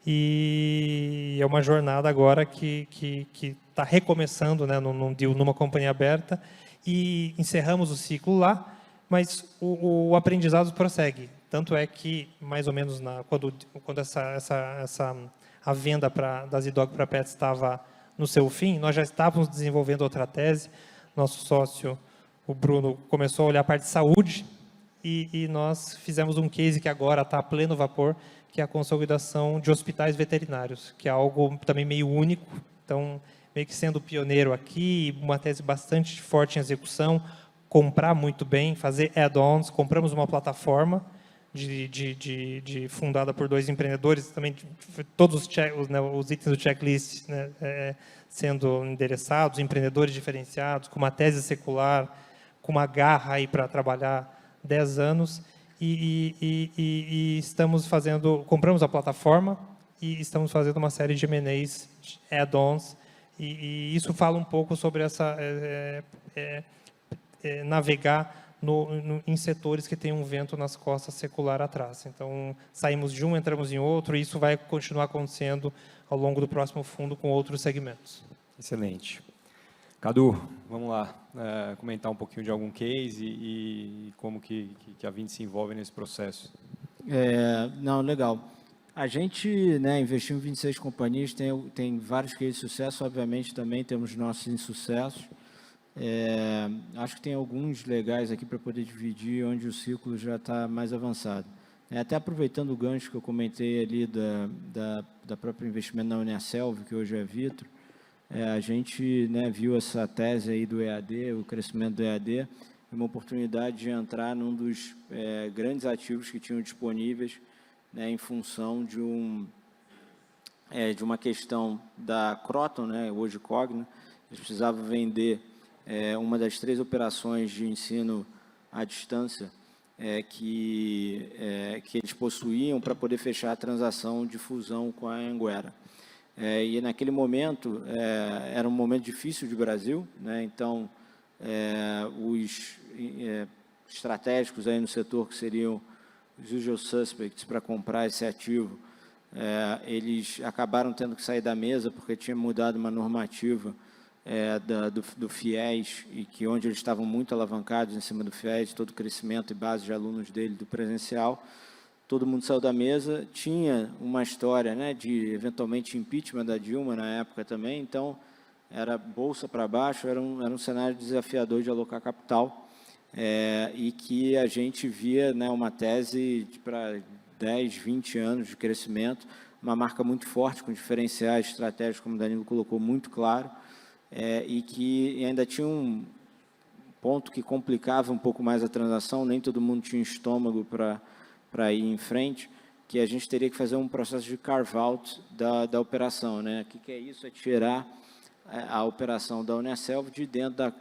E é uma jornada agora que está recomeçando, né, num deal, numa companhia aberta, e encerramos o ciclo lá, mas o aprendizado prossegue. Tanto é que, mais ou menos, quando a venda da Z-Dog para Pets estava no seu fim, nós já estávamos desenvolvendo outra tese. Nosso sócio, o Bruno, começou a olhar a parte de saúde, e nós fizemos um case que agora está a pleno vapor, que é a consolidação de hospitais veterinários, que é algo também meio único. Então, meio que sendo pioneiro aqui, uma tese bastante forte em execução, comprar muito bem, fazer add-ons. Compramos uma plataforma fundada por 2 empreendedores, também todos os itens do checklist, né, sendo endereçados, empreendedores diferenciados, com uma tese secular, com uma garra aí para trabalhar 10 anos, e compramos a plataforma e estamos fazendo uma série de M&As, add-ons, e isso fala um pouco sobre essa navegar em setores que têm um vento nas costas secular atrás. Então, saímos de um, entramos em outro, e isso vai continuar acontecendo ao longo do próximo fundo com outros segmentos. Excelente. Cadu, vamos lá, comentar um pouquinho de algum case e como que a Vint se envolve nesse processo. Não, legal. A gente, né, investiu em 26 companhias, tem vários cases de sucesso, obviamente também temos nossos insucessos. Acho que tem alguns legais aqui para poder dividir, onde o ciclo já está mais avançado. Até aproveitando o gancho que eu comentei ali da própria investimento na Uniaselv, que hoje é Vitro, a gente, né, viu essa tese aí do EAD, o crescimento do EAD, uma oportunidade de entrar num dos grandes ativos que tinham disponíveis, né, em função de uma questão da Croton, né, hoje Cogna. Eles precisavam vender uma das 3 operações de ensino à distância que eles possuíam para poder fechar a transação de fusão com a Anhanguera. E naquele momento, era um momento difícil de Brasil, né? Então, os estratégicos aí no setor, que seriam os usual suspects para comprar esse ativo, eles acabaram tendo que sair da mesa, porque tinha mudado uma normativa do FIES, e que onde eles estavam muito alavancados em cima do FIES, todo o crescimento e base de alunos dele do presencial. Todo mundo saiu da mesa. Tinha uma história, né, de eventualmente impeachment da Dilma na época também, então era bolsa para baixo, era um cenário desafiador de alocar capital, e que a gente via, né, uma tese para 10, 20 anos de crescimento, uma marca muito forte, com diferenciais estratégicos, como o Danilo colocou, muito claro, e que ainda tinha um ponto que complicava um pouco mais a transação, nem todo mundo tinha estômago para ir em frente, que a gente teria que fazer um processo de carve-out da operação, né? O que é isso? É tirar a operação da Uniaselv de dentro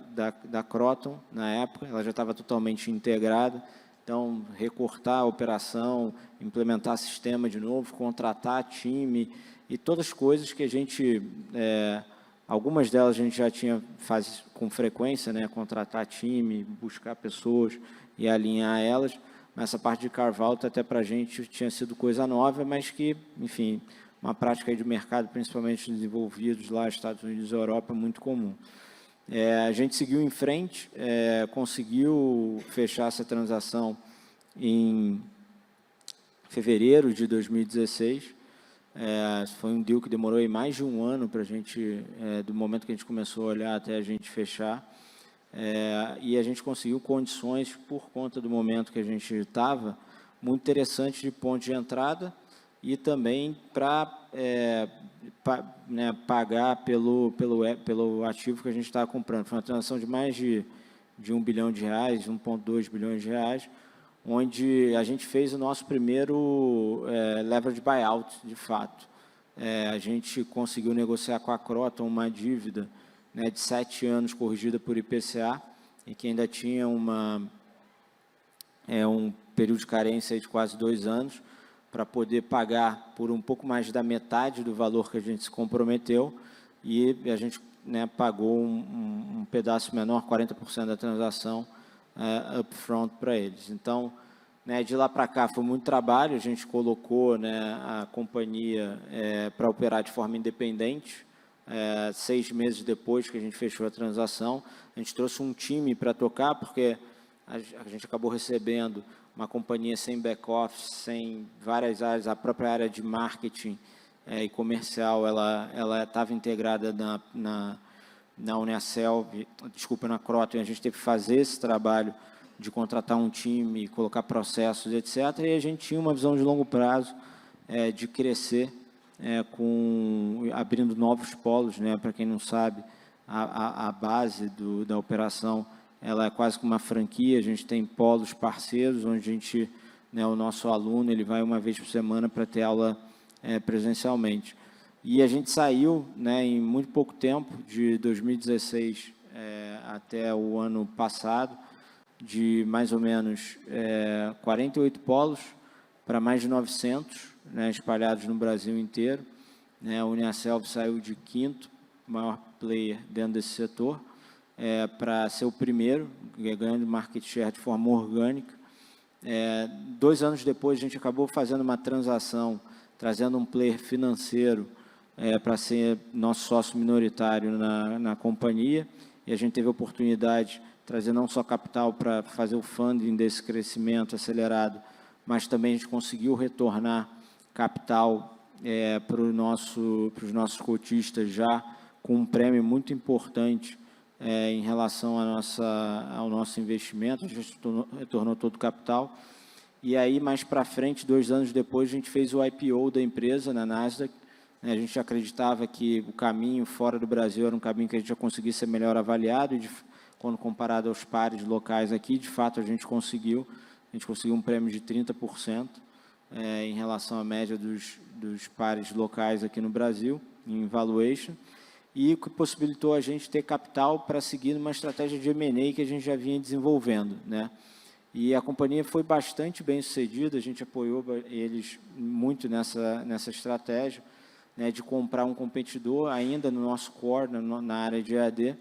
da Croton, na época, ela já estava totalmente integrada, então, recortar a operação, implementar sistema de novo, contratar time, e todas as coisas que a gente, algumas delas a gente já faz com frequência, né? Contratar time, buscar pessoas e alinhar elas. Essa parte de carve-out até para a gente tinha sido coisa nova, mas que, enfim, uma prática aí de mercado, principalmente desenvolvidos lá, Estados Unidos e Europa, muito comum. A gente seguiu em frente, conseguiu fechar essa transação em fevereiro de 2016. Foi um deal que demorou aí mais de um ano para a gente, do momento que a gente começou a olhar até a gente fechar. E a gente conseguiu condições, por conta do momento que a gente estava, muito interessantes de ponto de entrada e também para pagar pelo ativo que a gente estava comprando. Foi uma transação de mais de R$1 bilhão, 1,2 bilhões de reais, onde a gente fez o nosso primeiro leverage buyout, de fato. A gente conseguiu negociar com a Croton uma dívida, né, de 7 anos corrigida por IPCA, e que ainda tinha um período de carência de quase 2 anos, para poder pagar por um pouco mais da metade do valor que a gente se comprometeu, e a gente, né, pagou um pedaço menor, 40% da transação, upfront para eles. Então, né, de lá para cá foi muito trabalho, a gente colocou, né, a companhia para operar de forma independente. 6 meses depois que a gente fechou a transação, a gente trouxe um time para tocar, porque a gente acabou recebendo uma companhia sem back-office, sem várias áreas, a própria área de marketing e comercial, ela estava integrada na Uniaselv, desculpa, na Croton, e a gente teve que fazer esse trabalho de contratar um time, colocar processos, etc. E a gente tinha uma visão de longo prazo de crescer abrindo novos polos, né? Para quem não sabe, a base da operação, ela é quase como uma franquia. A gente tem polos parceiros, onde a gente, né, o nosso aluno, ele vai uma vez por semana para ter aula presencialmente. E a gente saiu, né, em muito pouco tempo, de 2016 até o ano passado, de mais ou menos 48 polos para mais de 900, né, espalhados no Brasil inteiro. Né, a Uniasselvi saiu de 5º maior player dentro desse setor, para ser o primeiro, ganhando market share de forma orgânica. 2 anos depois, a gente acabou fazendo uma transação, trazendo um player financeiro para ser nosso sócio minoritário na companhia, e a gente teve a oportunidade de trazer não só capital para fazer o funding desse crescimento acelerado, mas também a gente conseguiu retornar capital para os nossos cotistas já com um prêmio muito importante em relação ao nosso investimento. A gente retornou todo o capital. E aí, mais para frente, 2 anos depois, a gente fez o IPO da empresa na Nasdaq. A gente acreditava que o caminho fora do Brasil era um caminho que a gente ia conseguir ser melhor avaliado, e quando comparado aos pares locais aqui, de fato, a gente conseguiu um prêmio de 30% em relação à média dos pares locais aqui no Brasil, em valuation, e que possibilitou a gente ter capital para seguir uma estratégia de M&A que a gente já vinha desenvolvendo, né? E a companhia foi bastante bem sucedida, a gente apoiou eles muito nessa estratégia, né, de comprar um competidor ainda no nosso core, na área de EAD.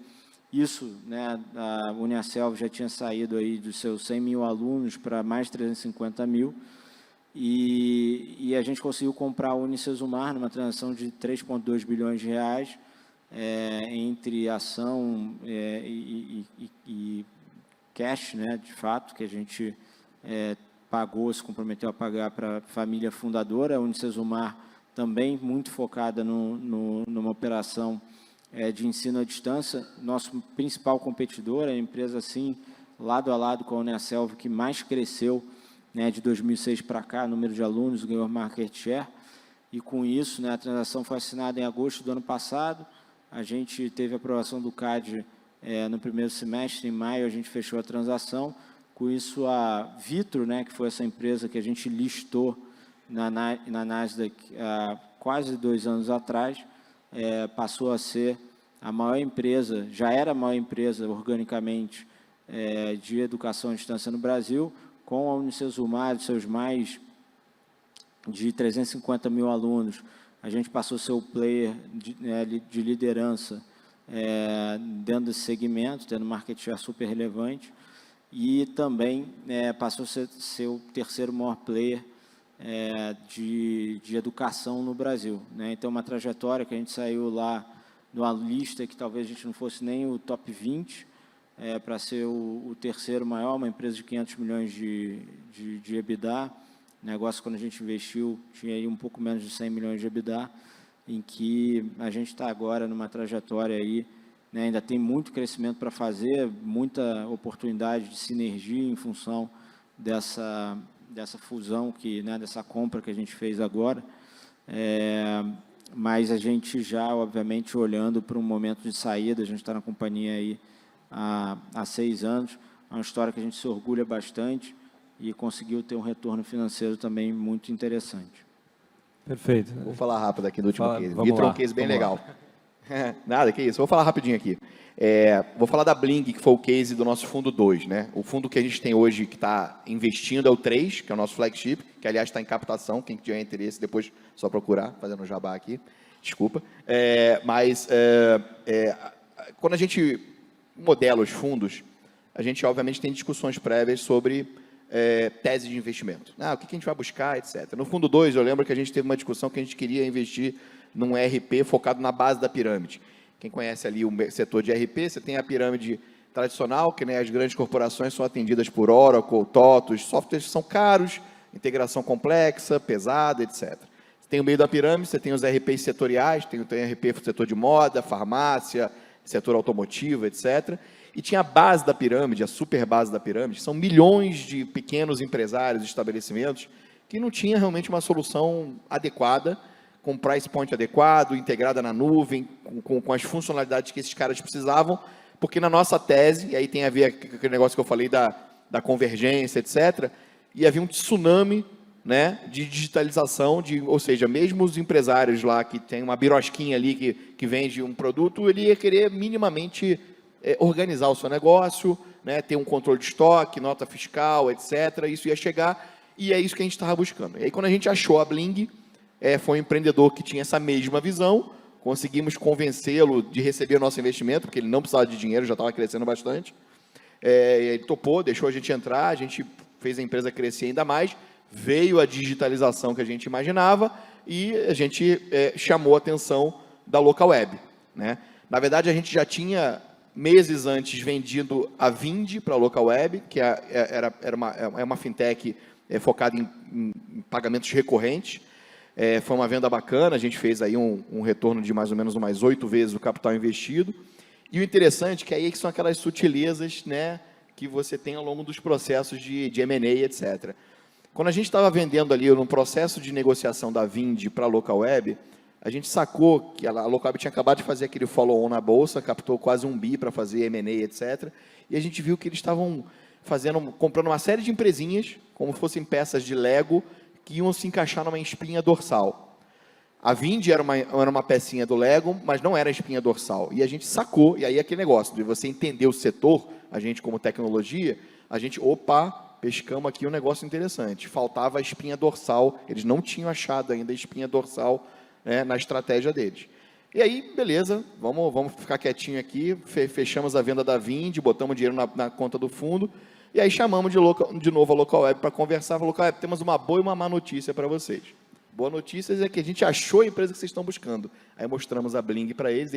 Isso, né, a Uniasselvi já tinha saído aí dos seus 100 mil alunos para mais de 350 mil, e a gente conseguiu comprar a Unicesumar numa transação de 3,2 bilhões de reais, entre ação e cash, né, de fato, que a gente pagou, se comprometeu a pagar para a família fundadora. A Unicesumar também muito focada numa operação de ensino à distância. Nosso principal competidor, a empresa, assim, lado a lado com a Uniasselvi, que mais cresceu, né, de 2006 para cá, número de alunos, ganhou market share. E com isso, né, a transação foi assinada em agosto do ano passado. A gente teve a aprovação do CAD no primeiro semestre. Em maio a gente fechou a transação. Com isso, a Vitro, né, que foi essa empresa que a gente listou na Nasdaq há quase 2 anos atrás, passou a ser a maior empresa, já era a maior empresa organicamente de educação à distância no Brasil. Com a Unicesumar, seus mais de 350 mil alunos, a gente passou a ser o player de liderança dentro desse segmento, tendo market share super relevante, e também passou a ser o terceiro maior player de educação no Brasil, né? Então, uma trajetória que a gente saiu lá numa lista que talvez a gente não fosse nem o top 20, para ser o terceiro maior, uma empresa de 500 milhões de EBITDA. Negócio, quando a gente investiu, tinha aí um pouco menos de 100 milhões de EBITDA, em que a gente está agora numa trajetória aí, né, ainda tem muito crescimento para fazer, muita oportunidade de sinergia em função dessa fusão, dessa compra que a gente fez agora, mas a gente já, obviamente, olhando para um momento de saída. A gente está na companhia aí há 6 anos, é uma história que a gente se orgulha bastante e conseguiu ter um retorno financeiro também muito interessante. Perfeito. Vou falar rápido aqui do último case. Vamos Vitro é lá, um case bem vamos legal. Nada, que isso. Vou falar rapidinho aqui. Vou falar da Bling, que foi o case do nosso fundo 2, né? O fundo que a gente tem hoje, que está investindo, é o 3, que é o nosso flagship, que, aliás, está em captação. Quem tiver interesse, depois só procurar, fazendo jabá aqui. Desculpa. Quando a gente modela os fundos, a gente, obviamente, tem discussões prévias sobre tese de investimento. O que a gente vai buscar, etc. No fundo 2, eu lembro que a gente teve uma discussão que a gente queria investir num ERP focado na base da pirâmide. Quem conhece ali o setor de ERP, você tem a pirâmide tradicional, que, né, as grandes corporações são atendidas por Oracle, TOTOS, softwares que são caros, integração complexa, pesada, etc. Você tem o meio da pirâmide, você tem os ERPs setoriais, tem o ERP do setor de moda, farmácia, setor automotivo, etc. E tinha a base da pirâmide, a super base da pirâmide, são milhões de pequenos empresários, estabelecimentos, que não tinham realmente uma solução adequada com price point adequado, integrada na nuvem, com as funcionalidades que esses caras precisavam, porque na nossa tese, e aí tem a ver com aquele negócio que eu falei da convergência, etc., e havia um tsunami, né, de digitalização, ou seja, mesmo os empresários lá que tem uma birosquinha ali que vende um produto, ele ia querer minimamente organizar o seu negócio, né, ter um controle de estoque, nota fiscal, etc. Isso ia chegar, e é isso que a gente estava buscando. E aí, quando a gente achou a Bling, foi um empreendedor que tinha essa mesma visão, conseguimos convencê-lo de receber o nosso investimento, porque ele não precisava de dinheiro, já estava crescendo bastante. Ele topou, deixou a gente entrar, a gente fez a empresa crescer ainda mais, veio a digitalização que a gente imaginava e a gente chamou a atenção da Local Web, né? Na verdade, a gente já tinha, meses antes, vendido a Vindi para a Local Web, que era uma fintech focada em pagamentos recorrentes. Foi uma venda bacana, a gente fez aí um retorno de mais ou menos umas 8 vezes o capital investido. E o interessante é que aí são aquelas sutilezas, né, que você tem ao longo dos processos de M&A, etc. Quando a gente estava vendendo ali no processo de negociação da Vindi para a Local Web, a gente sacou que a Local Web tinha acabado de fazer aquele follow-on na bolsa, captou quase 1 bi para fazer M&A, etc. E a gente viu que eles estavam comprando uma série de empresinhas, como fossem peças de Lego, que iam se encaixar numa espinha dorsal. A Vindi era uma pecinha do Lego, mas não era a espinha dorsal. E a gente sacou, e aí aquele negócio de você entender o setor, a gente como tecnologia, a gente, pescamos aqui um negócio interessante. Faltava a espinha dorsal, eles não tinham achado ainda a espinha dorsal, né, na estratégia deles. E aí, beleza, vamos ficar quietinho aqui, fechamos a venda da Vindi, botamos dinheiro na conta do fundo, e aí chamamos de novo a Local Web para conversar. Local Web, temos uma boa e uma má notícia para vocês. Boa notícia é que a gente achou a empresa que vocês estão buscando. Aí mostramos a Bling para eles,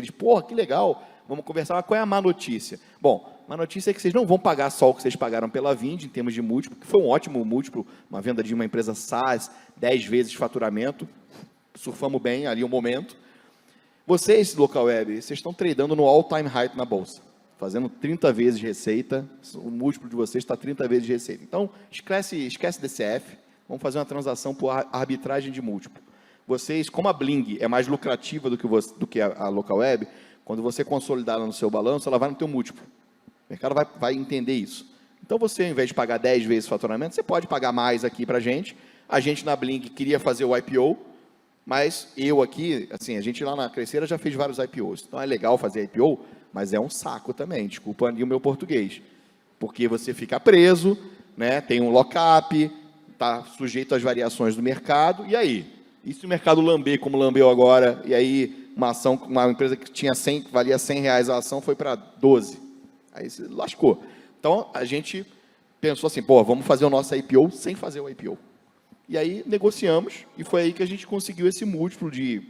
que legal, vamos conversar, mas qual é a má notícia? Bom, a má notícia é que vocês não vão pagar só o que vocês pagaram pela Vindi, em termos de múltiplo, que foi um ótimo múltiplo, uma venda de uma empresa SaaS, 10 vezes faturamento, surfamos bem ali um momento. Vocês, Local Web, vocês estão tradando no all-time high na bolsa, fazendo 30 vezes de receita, o múltiplo de vocês está 30 vezes de receita. Então, esquece DCF, vamos fazer uma transação por arbitragem de múltiplo. Vocês, como a Bling é mais lucrativa do que a Local Web, quando você consolidar ela no seu balanço, ela vai no teu múltiplo. O mercado vai entender isso. Então, você, ao invés de pagar 10 vezes o faturamento, você pode pagar mais aqui para a gente. A gente, na Bling, queria fazer o IPO, mas eu aqui, assim, a gente lá na Crescera já fez vários IPOs. Então, é legal fazer IPO, mas é um saco também, desculpa ali o meu português. Porque você fica preso, né, tem um lock-up, está sujeito às variações do mercado, e aí? E se o mercado lamber como lambeu agora, e aí uma empresa que tinha 100, que valia R$100 a ação, foi para 12. Aí se lascou. Então, a gente pensou assim, vamos fazer o nosso IPO sem fazer o IPO. E aí, negociamos, e foi aí que a gente conseguiu esse múltiplo de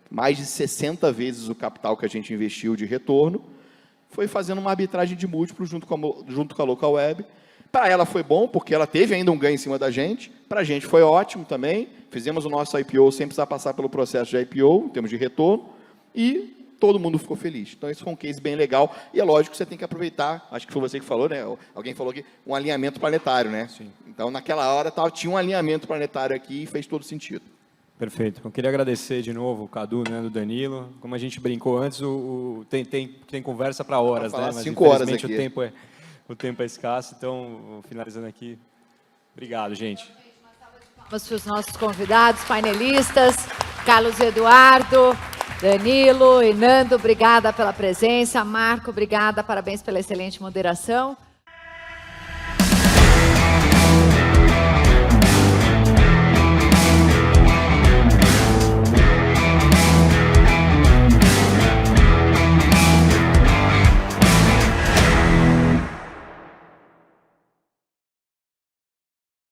mais de 60 vezes o capital que a gente investiu de retorno, foi fazendo uma arbitragem de múltiplo junto com a Local Web. Para ela foi bom, porque ela teve ainda um ganho em cima da gente. Para a gente foi ótimo também. Fizemos o nosso IPO sem precisar passar pelo processo de IPO, em termos de retorno. E todo mundo ficou feliz. Então, esse foi um case bem legal. E é lógico que você tem que aproveitar, acho que foi você que falou, né? Alguém falou que um alinhamento planetário, né? Sim. Então, naquela hora, tinha um alinhamento planetário aqui e fez todo sentido. Perfeito. Eu queria agradecer de novo o Cadu, né, do Danilo. Como a gente brincou antes, tem conversa para horas, né? Mas 5 horas aqui. O tempo é escasso, então, finalizando aqui. Obrigado, gente. Vamos para os nossos convidados, painelistas, Carlos Eduardo, Danilo e Nando, obrigada pela presença. Marco, obrigada, parabéns pela excelente moderação.